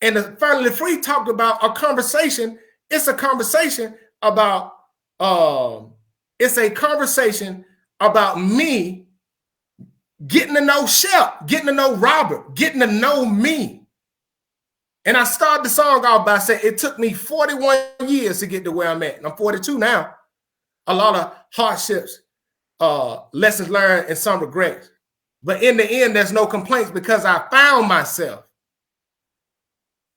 And the Finally Free talked about a conversation. It's a conversation about, me getting to know Shep, getting to know Robert, getting to know me. And I started the song off by saying it took me 41 years to get to where I'm at. And I'm 42 now. A lot of hardships, lessons learned, and some regrets. But in the end, there's no complaints because I found myself.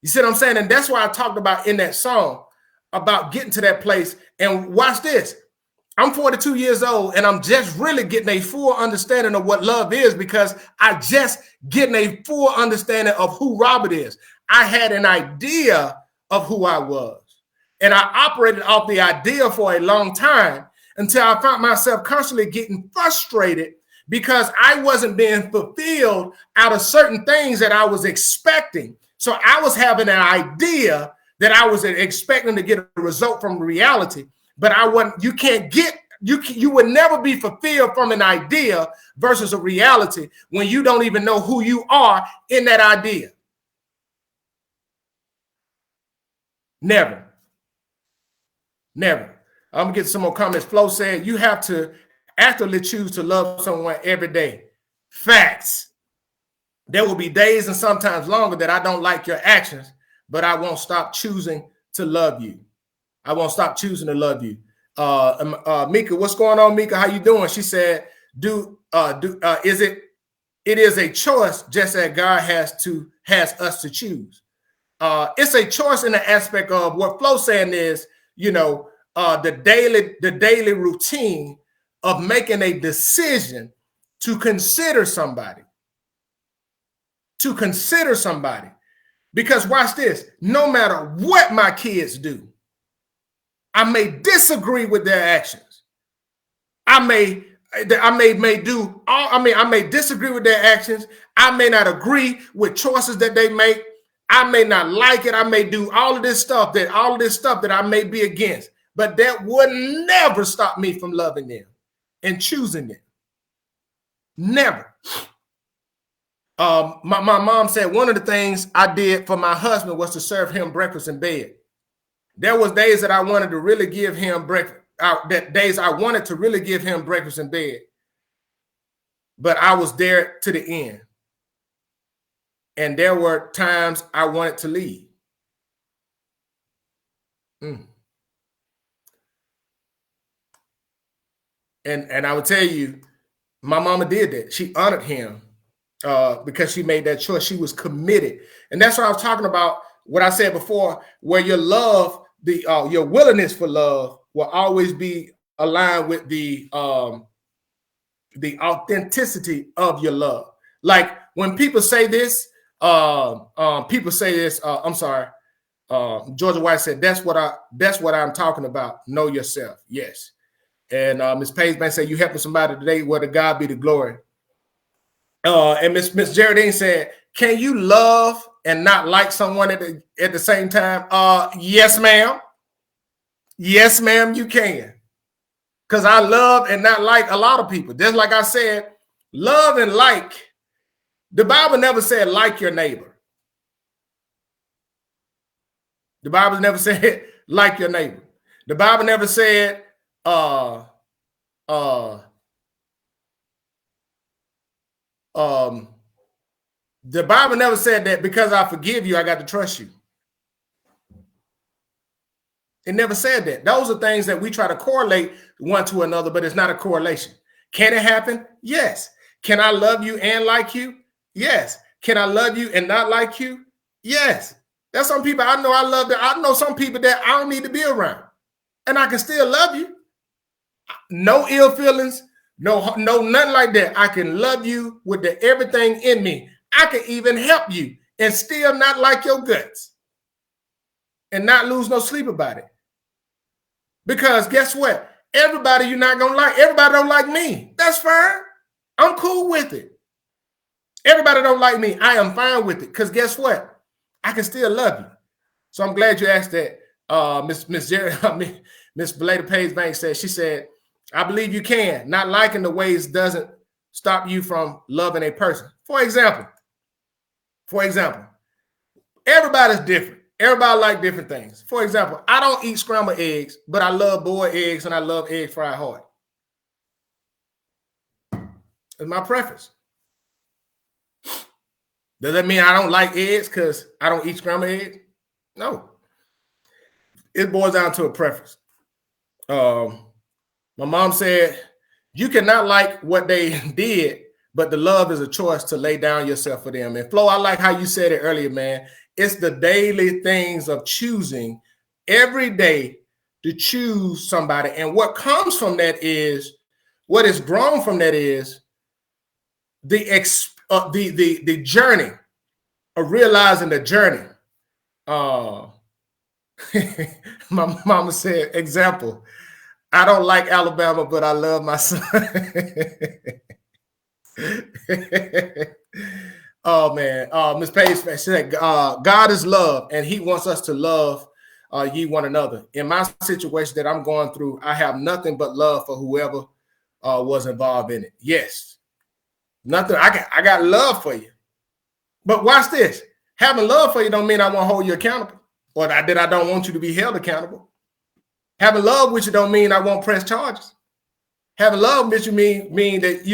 You see what I'm saying? And that's why I talked about in that song about getting to that place. And watch this. I'm 42 years old, and I'm just really getting a full understanding of what love is because I just getting a full understanding of who Robert is. I had an idea of who I was, and I operated off the idea for a long time until I found myself constantly getting frustrated because I wasn't being fulfilled out of certain things that I was expecting. So I was having an idea that I was expecting to get a result from reality. But I wasn't. You would never be fulfilled from an idea versus a reality when you don't even know who you are in that idea. Never. I'm gonna get some more comments. Flo said you have to actively choose to love someone every day. Facts. There will be days and sometimes longer that I don't like your actions, but I won't stop choosing to love you. I won't stop choosing to love you. Mika, what's going on, Mika? How you doing? She said, it is a choice, just as God has us to choose. It's a choice in the aspect of what Flo saying is, the daily routine of making a decision to consider somebody. Because watch this, no matter what my kids do, I may disagree with their actions. I may disagree with their actions. I may not agree with choices that they make. I may not like it. I may do all of this stuff that I may be against, but that would never stop me from loving them and choosing them. Never. My mom said one of the things I did for my husband was to serve him breakfast in bed. There was days that I wanted to really give him breakfast. Days I wanted to really give him breakfast in bed, but I was there to the end. And there were times I wanted to leave. And I would tell you, my mama did that. She honored him because she made that choice. She was committed. And that's what I was talking about, what I said before, where your love, your willingness for love will always be aligned with the authenticity of your love. Like when people say this, I'm sorry. Georgia White said, that's what I'm talking about. Know yourself. Yes. And Ms. Pagebank said, you helping somebody today, where to God be the glory. And Miss Geraldine said, can you love and not like someone at the same time? Yes, ma'am. Yes, ma'am, you can. Because I love and not like a lot of people. Just like I said, love and like. The Bible never said like your neighbor. The Bible never said like your neighbor. The Bible never said the Bible never said that because I forgive you, I got to trust you. It never said that. Those are things that we try to correlate one to another, but it's not a correlation. Can it happen? Yes. Can I love you and like you? Yes. Can I love you and not like you? Yes. There's some people I know I love that. I know some people that I don't need to be around, and I can still love you. No ill feelings, no, nothing like that. I can love you with everything in me. I can even help you and still not like your guts and not lose no sleep about it. Because guess what? Everybody you're not going to like. Everybody don't like me. That's fine. I'm cool with it. Everybody don't like me. I am fine with it. Because guess what? I can still love you. So I'm glad you asked that. Miss Belated Page Bank said, she said, I believe you can. Not liking the ways doesn't stop you from loving a person. For example, everybody's different. Everybody like different things. For example, I don't eat scrambled eggs, but I love boiled eggs and I love egg fried hard. It's my preference. Does that mean I don't like eggs because I don't eat scrambled eggs? No. It boils down to a preference. My mom said, you cannot like what they did, but the love is a choice to lay down yourself for them. And Flo, I like how you said it earlier, man. It's the daily things of choosing every day to choose somebody. And what comes from that is, what is grown from that is the journey of realizing the journey. My mama said, example, I don't like Alabama, but I love my son. Oh, man. Ms. Page said, God is love, and he wants us to love ye one another. In my situation that I'm going through, I have nothing but love for whoever was involved in it. Yes. Nothing. I got love for you. But watch this. Having love for you don't mean I won't hold you accountable, or that I don't want you to be held accountable. Having love with you don't mean I won't press charges. Having love with you mean that,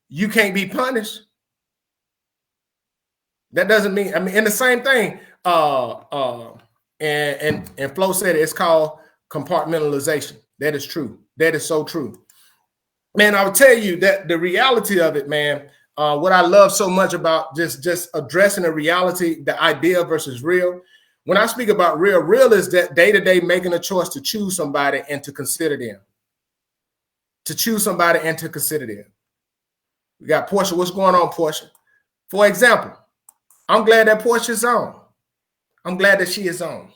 you can't be punished. That doesn't mean, and the same thing, and Flo said it's called compartmentalization. That is true. That is so true. Man, I will tell you that the reality of it, man, what I love so much about just addressing the reality, the idea versus real. When I speak about real is that day-to-day making a choice to choose somebody and to consider them. To choose somebody and to consider them. We got Portia. What's going on, Portia? For example, I'm glad that Portia's on. I'm glad that she is on.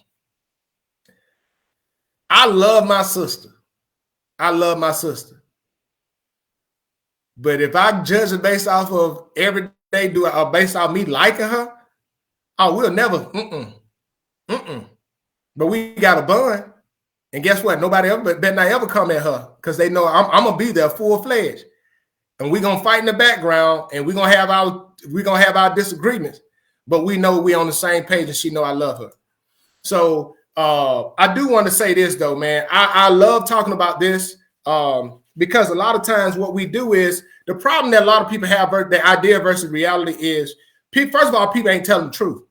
I love my sister. I love my sister. But if I judge it based off of every day, based off me liking her, we'll never, But we got a bond. And guess what? Nobody ever better not ever come at her because they know I'm gonna be there full-fledged. And we're gonna fight in the background and we're gonna have our disagreements, but we know we're on the same page and she know I love her. So I do want to say this though, man. I love talking about this because a lot of times what we do is the problem that a lot of people have, the idea versus reality is, first of all, people ain't telling the truth.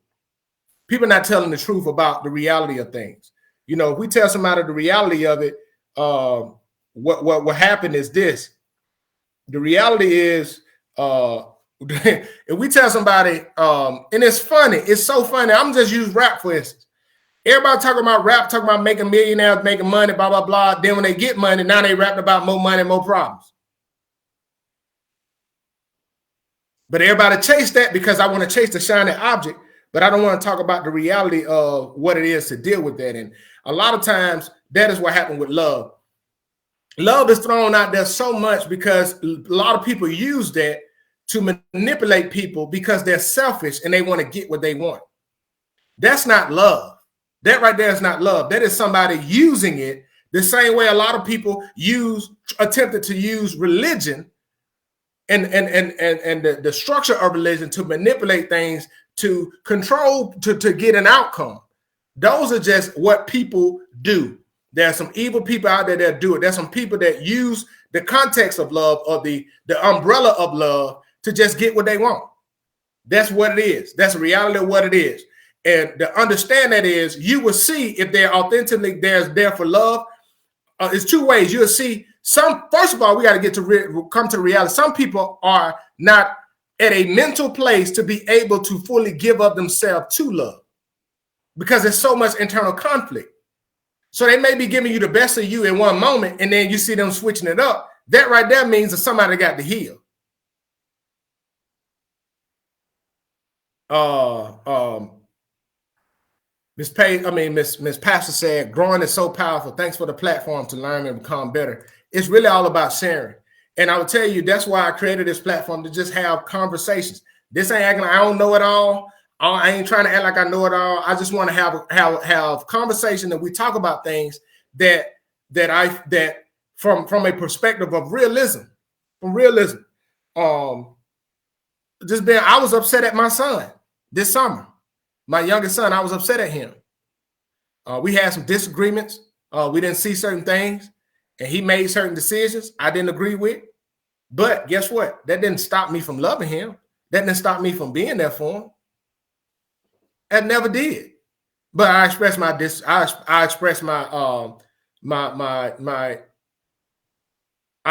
People not telling the truth about the reality of things. You know, if we tell somebody the reality of it, what will happen is this. The reality is, if we tell somebody, and it's funny, it's so funny. I'm just use rap for instance. Everybody talking about rap, talking about making millionaires, making money, blah, blah, blah. Then when they get money, now they rapping about more money, more problems. But everybody chase that because I want to chase the shiny object, but I don't want to talk about the reality of what it is to deal with that. And a lot of times that is what happened with love. Love is thrown out there so much because a lot of people use that to manipulate people because they're selfish and they want to get what they want. That's not love. That right there is not love. That is somebody using it the same way a lot of people attempted to use religion and the structure of religion to manipulate things, to control, to get an outcome. Those are just what people do. There are some evil people out there that do it. There's some people that use the context of love, or the umbrella of love, to just get what they want. That's what it is. That's the reality of what it is. And to understand that is, you will see if they're authentically there for love. It's two ways. You'll see some. First of all, we got to get to come to reality. Some people are not at a mental place to be able to fully give up themselves to love because there's so much internal conflict. So they may be giving you the best of you in one moment, and then you see them switching it up. That right there means that somebody got to heal. Miss Pastor said, growing is so powerful. Thanks for the platform to learn and become better. It's really all about sharing. And I will tell you, that's why I created this platform, to just have conversations. This ain't acting like I don't know it all. I ain't trying to act like I know it all. I just want to have conversation that we talk about things that from a perspective of realism. From realism. I was upset at my son this summer. My youngest son, I was upset at him. We had some disagreements. We didn't see certain things, and he made certain decisions I didn't agree with. But guess what? That didn't stop me from loving him. That didn't stop me from being there for him. That never did. But I expressed my I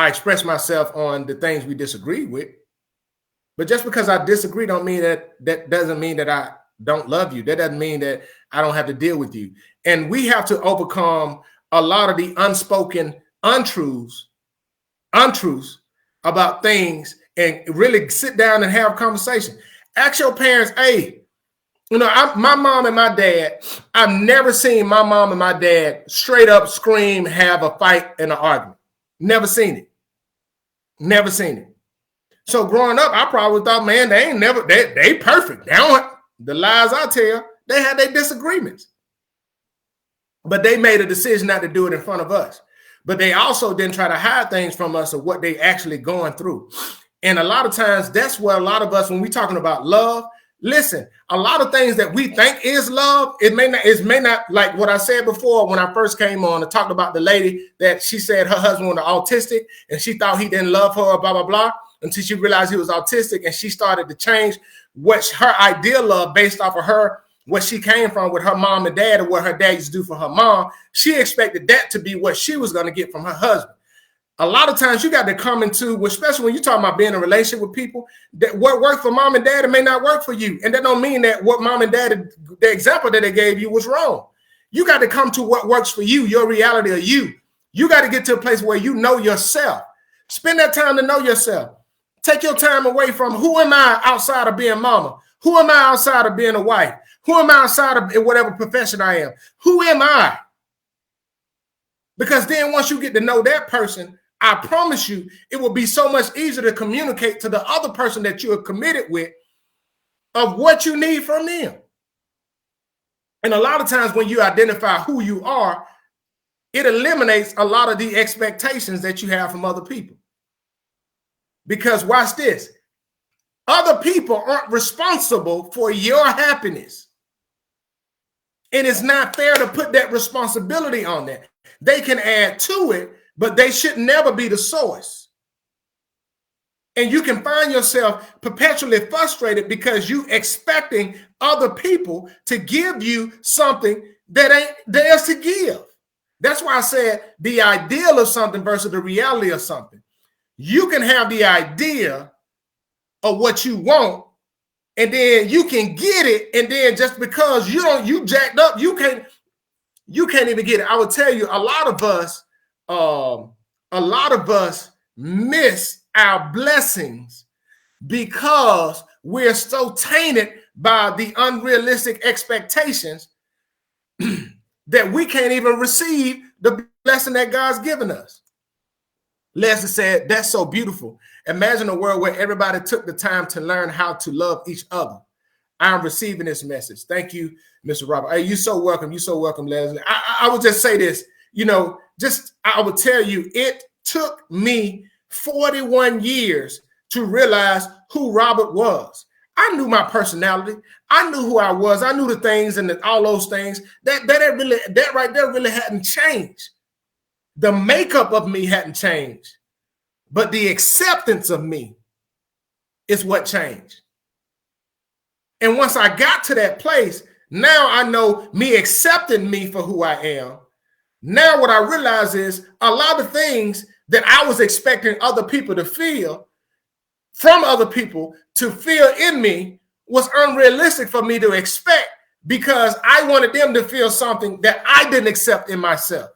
expressed myself on the things we disagreed with. But just because I disagree don't mean that doesn't mean that I don't love you. That doesn't mean that I don't have to deal with you. And we have to overcome a lot of the unspoken untruths about things and really sit down and have a conversation. Ask your parents, hey, my mom and my dad, I've never seen my mom and my dad straight up scream, have a fight and an argument. Never seen it. Never seen it. So growing up, I probably thought, man, they perfect. They don't. The lies I tell, they had their disagreements. But they made a decision not to do it in front of us. But they also didn't try to hide things from us of what they actually going through. And a lot of times, that's where a lot of us, when we're talking about love, listen, a lot of things that we think is love, it may not, like what I said before when I first came on and talked about the lady that she said her husband was autistic and she thought he didn't love her, blah, blah, blah, until she realized he was autistic and she started to change what her ideal love based off of her what she came from with her mom and dad, or what her dad used to do for her mom, she expected that to be what she was going to get from her husband. A lot of times you got to come into, especially when you're talking about being in a relationship with people, that what worked for mom and dad, it may not work for you. And that don't mean that what mom and dad, the example that they gave you was wrong. You got to come to what works for you, your reality of you. You got to get to a place where you know yourself. Spend that time to know yourself. Take your time away from who am I outside of being mama? Who am I outside of being a wife? Who am I outside of whatever profession I am? Who am I? Because then once you get to know that person, I promise you, it will be so much easier to communicate to the other person that you are committed with of what you need from them. And a lot of times when you identify who you are, it eliminates a lot of the expectations that you have from other people. Because watch this, other people aren't responsible for your happiness. And it's not fair to put that responsibility on them. They can add to it, but they should never be the source. And you can find yourself perpetually frustrated because you expecting other people to give you something that ain't theirs to give. That's why I said the ideal of something versus the reality of something. You can have the idea of what you want, and then you can get it, and then just because you jacked up, you can't even get it. I would tell you, a lot of us miss our blessings because we're so tainted by the unrealistic expectations that we can't even receive the blessing that God's given us. Leslie said, that's so beautiful. Imagine a world where everybody took the time to learn how to love each other. I'm receiving this message. Thank you, Mr. Robert. Hey, you're so welcome. You're so welcome, Leslie. I would just say this, I would tell you, it took me 41 years to realize who Robert was. I knew my personality. I knew who I was. I knew the things and all those things. That right there really hadn't changed. The makeup of me hadn't changed, but the acceptance of me is what changed. And once I got to that place, now I know me accepting me for who I am. Now what I realize is a lot of things that I was expecting other people to feel from other people to feel in me was unrealistic for me to expect because I wanted them to feel something that I didn't accept in myself.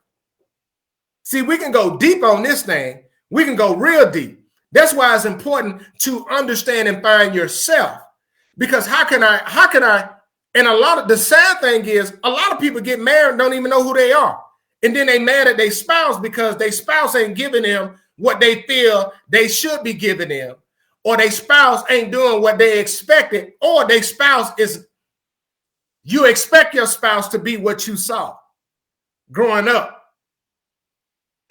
See, we can go deep on this thing. We can go real deep. That's why it's important to understand and find yourself. Because how can I, and the sad thing is a lot of people get married and don't even know who they are. And then they mad at their spouse because their spouse ain't giving them what they feel they should be giving them. Or their spouse ain't doing what they expected. Or their spouse you expect your spouse to be what you saw growing up.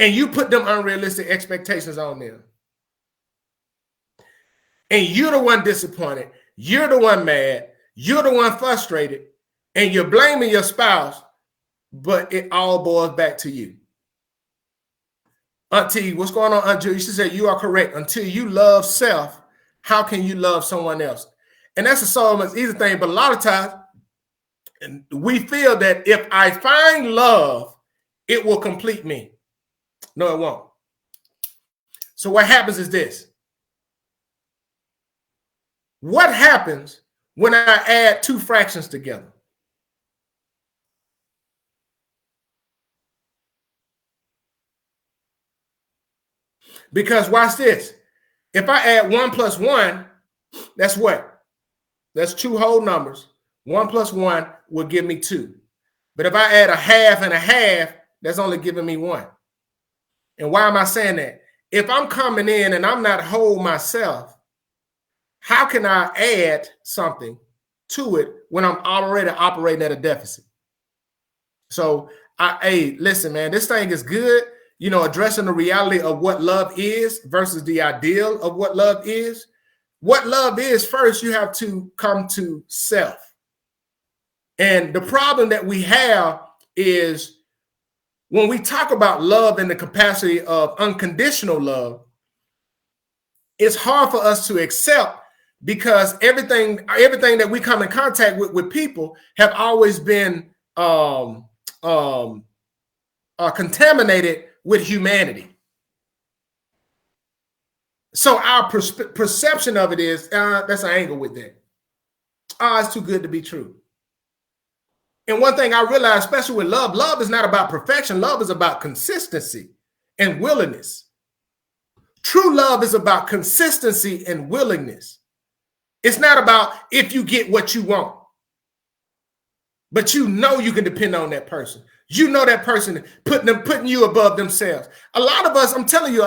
And you put them unrealistic expectations on them. And you're the one disappointed. You're the one mad. You're the one frustrated. And you're blaming your spouse. But it all boils back to you. Auntie, what's going on, Aunt Julie? She said, you are correct. Until you love self, how can you love someone else? And that's a so much easy thing. But a lot of times, we feel that if I find love, it will complete me. No, it won't. So what happens is this. What happens when I add two fractions together? Because watch this. If I add 1 plus 1, that's what? That's two whole numbers. 1 plus 1 will give me 2. But if I add a half and a half, that's only giving me 1. And why am I saying that? If I'm coming in and I'm not whole myself, how can I add something to it when I'm already operating at a deficit? So, hey, listen, man, this thing is good. Addressing the reality of what love is versus the ideal of what love is. What love is, first, you have to come to self. And the problem that we have is when we talk about love and the capacity of unconditional love, it's hard for us to accept because everything that we come in contact with people have always been contaminated with humanity. So our perception of it is, that's an angle with that. It's too good to be true. And one thing I realized, especially with love is not about perfection. Love is about consistency and willingness. True love is about consistency and willingness. It's not about if you get what you want, but you know you can depend on that person. You know that person putting you above themselves. A lot of us, I'm telling you,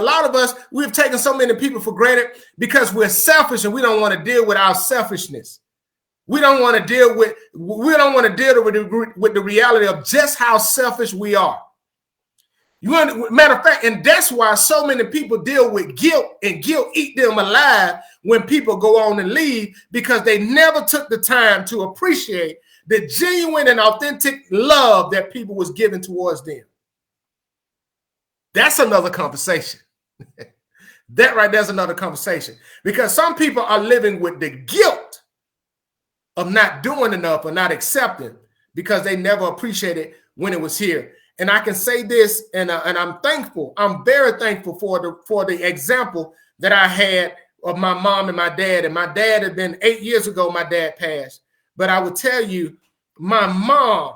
we've taken so many people for granted because we're selfish and we don't want to deal with our selfishness. We don't want to deal with the reality of just how selfish we are. Matter of fact, and that's why so many people deal with guilt, and guilt eat them alive when people go on and leave, because they never took the time to appreciate the genuine and authentic love that people was giving towards them. That's another conversation. That right there's another conversation, because some people are living with the guilt of not doing enough or not accepting because they never appreciated when it was here. And I can say this, and I'm thankful. I'm very thankful for the example that I had of my mom and my dad. And my dad had been 8 years ago. My dad passed, but I would tell you, my mom.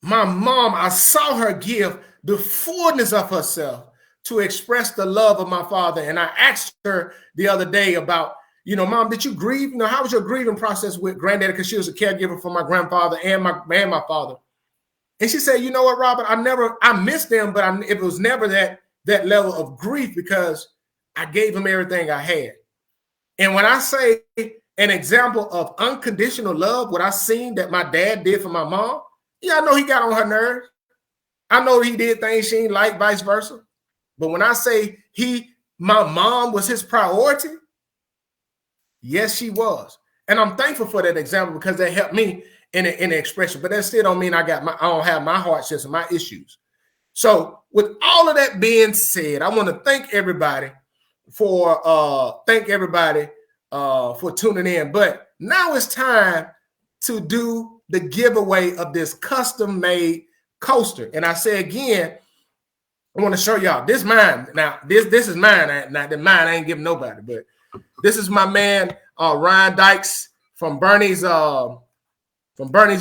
I saw her give the fullness of herself to express the love of my father. And I asked her the other day about, Mom, did you grieve? How was your grieving process with granddaddy? Because she was a caregiver for my grandfather and my father. And she said, you know what, Robert, I missed them, but it was never that level of grief because I gave them everything I had. And when I say an example of unconditional love, what I seen that my dad did for my mom, I know he got on her nerves. I know he did things she didn't like, vice versa. But when I say my mom was his priority, yes, she was. And I'm thankful for that example because that helped me in the expression. But that still don't mean I don't have my hardships and my issues. So with all of that being said, I want to thank everybody for tuning in. But now it's time to do the giveaway of this custom-made coaster. And I say again, I want to show y'all this mine. Now, this is mine. Now, the mine I ain't giving nobody, but this is my man Ryan Dykes from Bernie's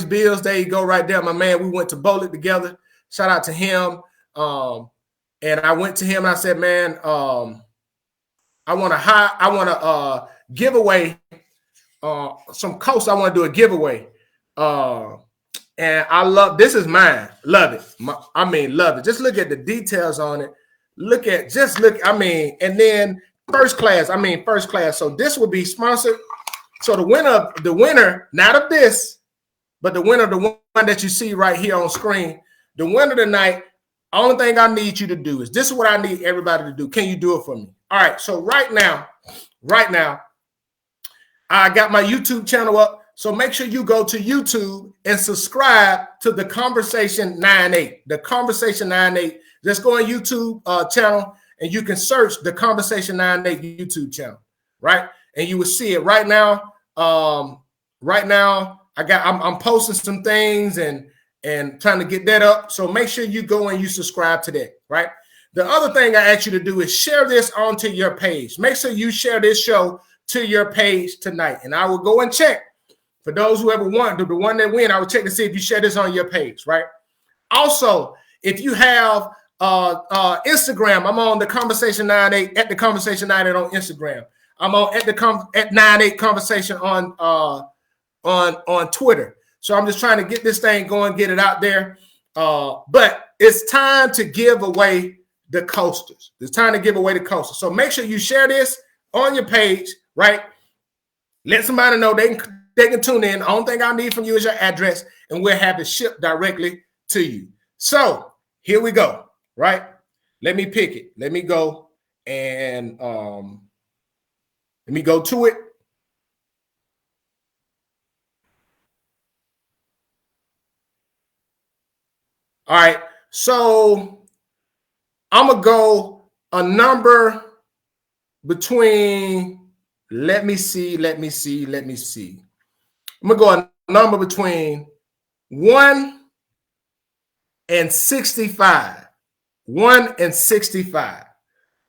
Bills. There you go, right there, my man. We went to Bowling together. Shout out to him. And I went to him and I said, man, I want to give away some coats. I want to do a giveaway. And I love, this is mine. Love it. Love it. Just look at the details on it. And then first class. So this will be sponsored. So the winner, not of this, but the winner, the one that you see right here on screen, the winner tonight, only thing I need you to do is, this is what I need everybody to do. Can you do it for me? All right. So right now, I got my YouTube channel up. So make sure you go to YouTube and subscribe to the Conversation 98. The Conversation 98. Just go on YouTube channel and you can search the Conversation 98 YouTube channel, right? And you will see it right now. I'm posting some things and trying to get that up. So make sure you go and you subscribe to that, right? The other thing I ask you to do is share this onto your page. Make sure you share this show to your page tonight. And I will go and check. For those who ever want, the one that win, I will check to see if you share this on your page, right? Also, if you have Instagram, I'm on the Conversation 98 at the Conversation 98 on Instagram. I'm on at 98 Conversation on Twitter. So I'm just trying to get this thing going, get it out there. But it's time to give away the coasters. It's time to give away the coasters. So make sure you share this on your page, right? Let somebody know they can tune in. The only thing I need from you is your address, and we'll have it shipped directly to you. So here we go, right? Let me pick it. Let me go and let me go to it. All right, so I'm gonna go a number between Let me see. I'm going to go a number between 1 and 65. 1 and 65.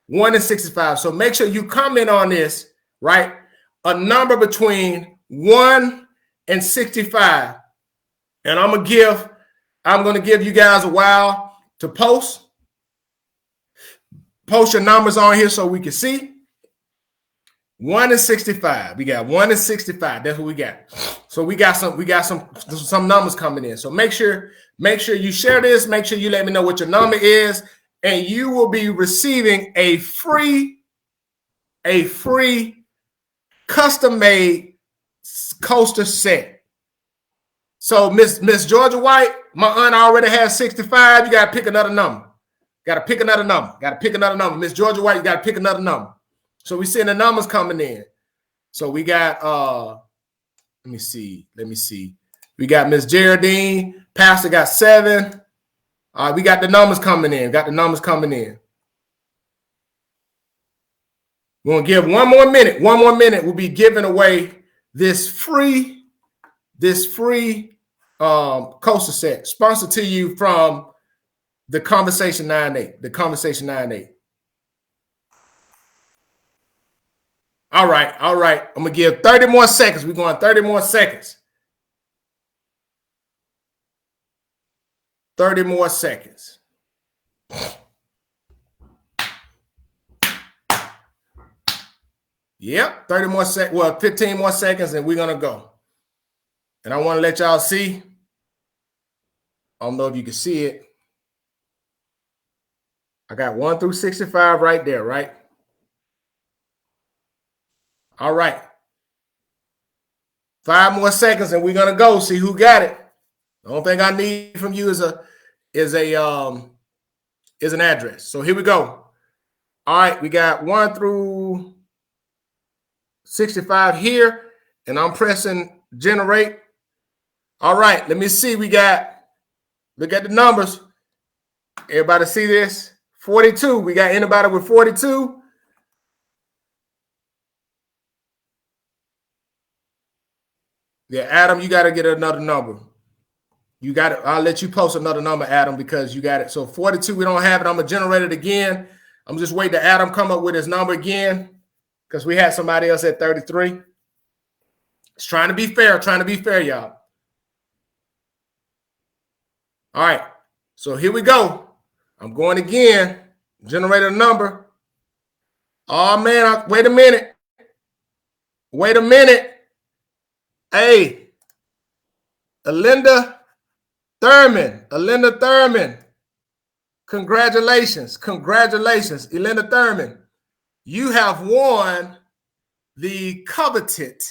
1 and 65. So make sure you comment on this, right? A number between 1 and 65. And I'm going to give you guys a while to post your numbers on here so we can see. 1 and 65. We got 1 and 65. That's what we got. So we got some numbers coming in. So make sure you share this. Make sure you let me know what your number is, and you will be receiving a free custom-made coaster set. So Miss Georgia White, my aunt already has 65. You got to pick another number. Miss Georgia White, you got to pick another number. So we seeing the numbers coming in. So we got let me see. We got Miss Geraldine. Pastor got 7. We got the numbers coming in. We're gonna give one more minute. We'll be giving away this free coaster set, sponsored to you from the Conversation 9-8. All right. I'm gonna give 30 more seconds. We're going 30 more seconds. 30 more seconds. Yep, 30 more seconds. Well, 15 more seconds, and we're gonna go. And I want to let y'all see. I don't know if you can see it. I got 1 through 65 right there, right? All right. 5 more seconds, and we're gonna go see who got it. The only thing I need from you is an address. So here we go. All right, we got 1 through 65 here, and I'm pressing generate. All right, let me see. Look at the numbers. Everybody see this? 42. We got anybody with 42? Yeah, Adam, you got to get another number. You got it. I'll let you post another number, Adam, because you got it. So 42, we don't have it. I'm going to generate it again. I'm just waiting to Adam come up with his number again because we had somebody else at 33. It's trying to be fair, y'all. All right. So here we go. I'm going again. Generate a number. Oh, man. Wait a minute. Hey, Alinda Thurman. Congratulations, Alinda Thurman. You have won the coveted.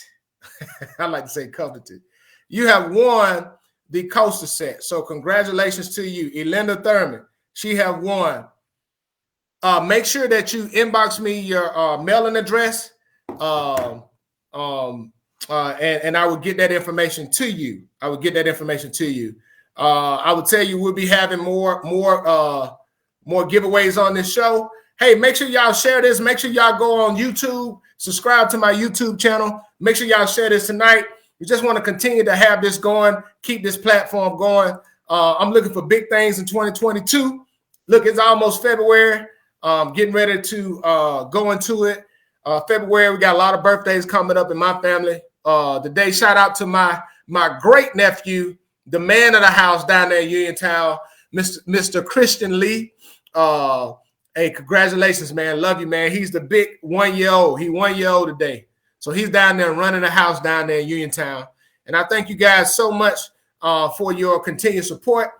I like to say coveted. You have won the coaster set. So congratulations to you, Alinda Thurman. She have won. Make sure that you inbox me your mailing address. And I will get that information to you. I would tell you we'll be having more giveaways on this show. Hey, make sure y'all share this. Make sure y'all go on YouTube, subscribe to my YouTube channel. Make sure y'all share this tonight. We just want to continue to have this going, keep this platform going. I'm looking for big things in 2022. Look, it's almost February. Getting ready to go into it. February, we got a lot of birthdays coming up in my family. Today, shout out to my great nephew, the man of the house down there in Uniontown, Mr. Christian Lee. Hey, congratulations, man. Love you, man. He's the big 1-year-old. He 1 year old today. So he's down there running the house down there in Uniontown. And I thank you guys so much for your continued support.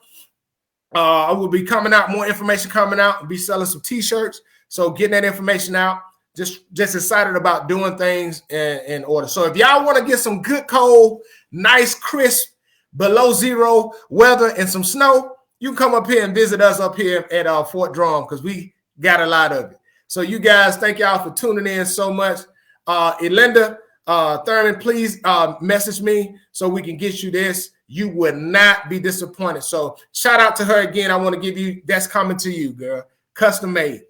I will be coming out, more information coming out. I'll be selling some T-shirts. So getting that information out. Just excited about doing things in order. So if y'all want to get some good, cold, nice, crisp, below zero weather and some snow, you can come up here and visit us up here at Fort Drum because we got a lot of it. So you guys, thank y'all for tuning in so much. Alinda Thurman, please message me so we can get you this. You would not be disappointed. So shout out to her again. I want to give you, that's coming to you, girl. Custom made.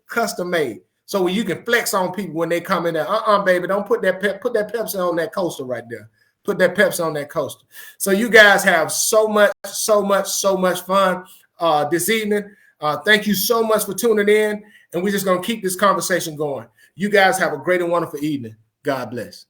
So when you can flex on people when they come in there, baby, don't put that Pepsi on that coaster right there. Put that Pepsi on that coaster. So you guys have so much fun this evening. Thank you so much for tuning in. And we're just going to keep this conversation going. You guys have a great and wonderful evening. God bless.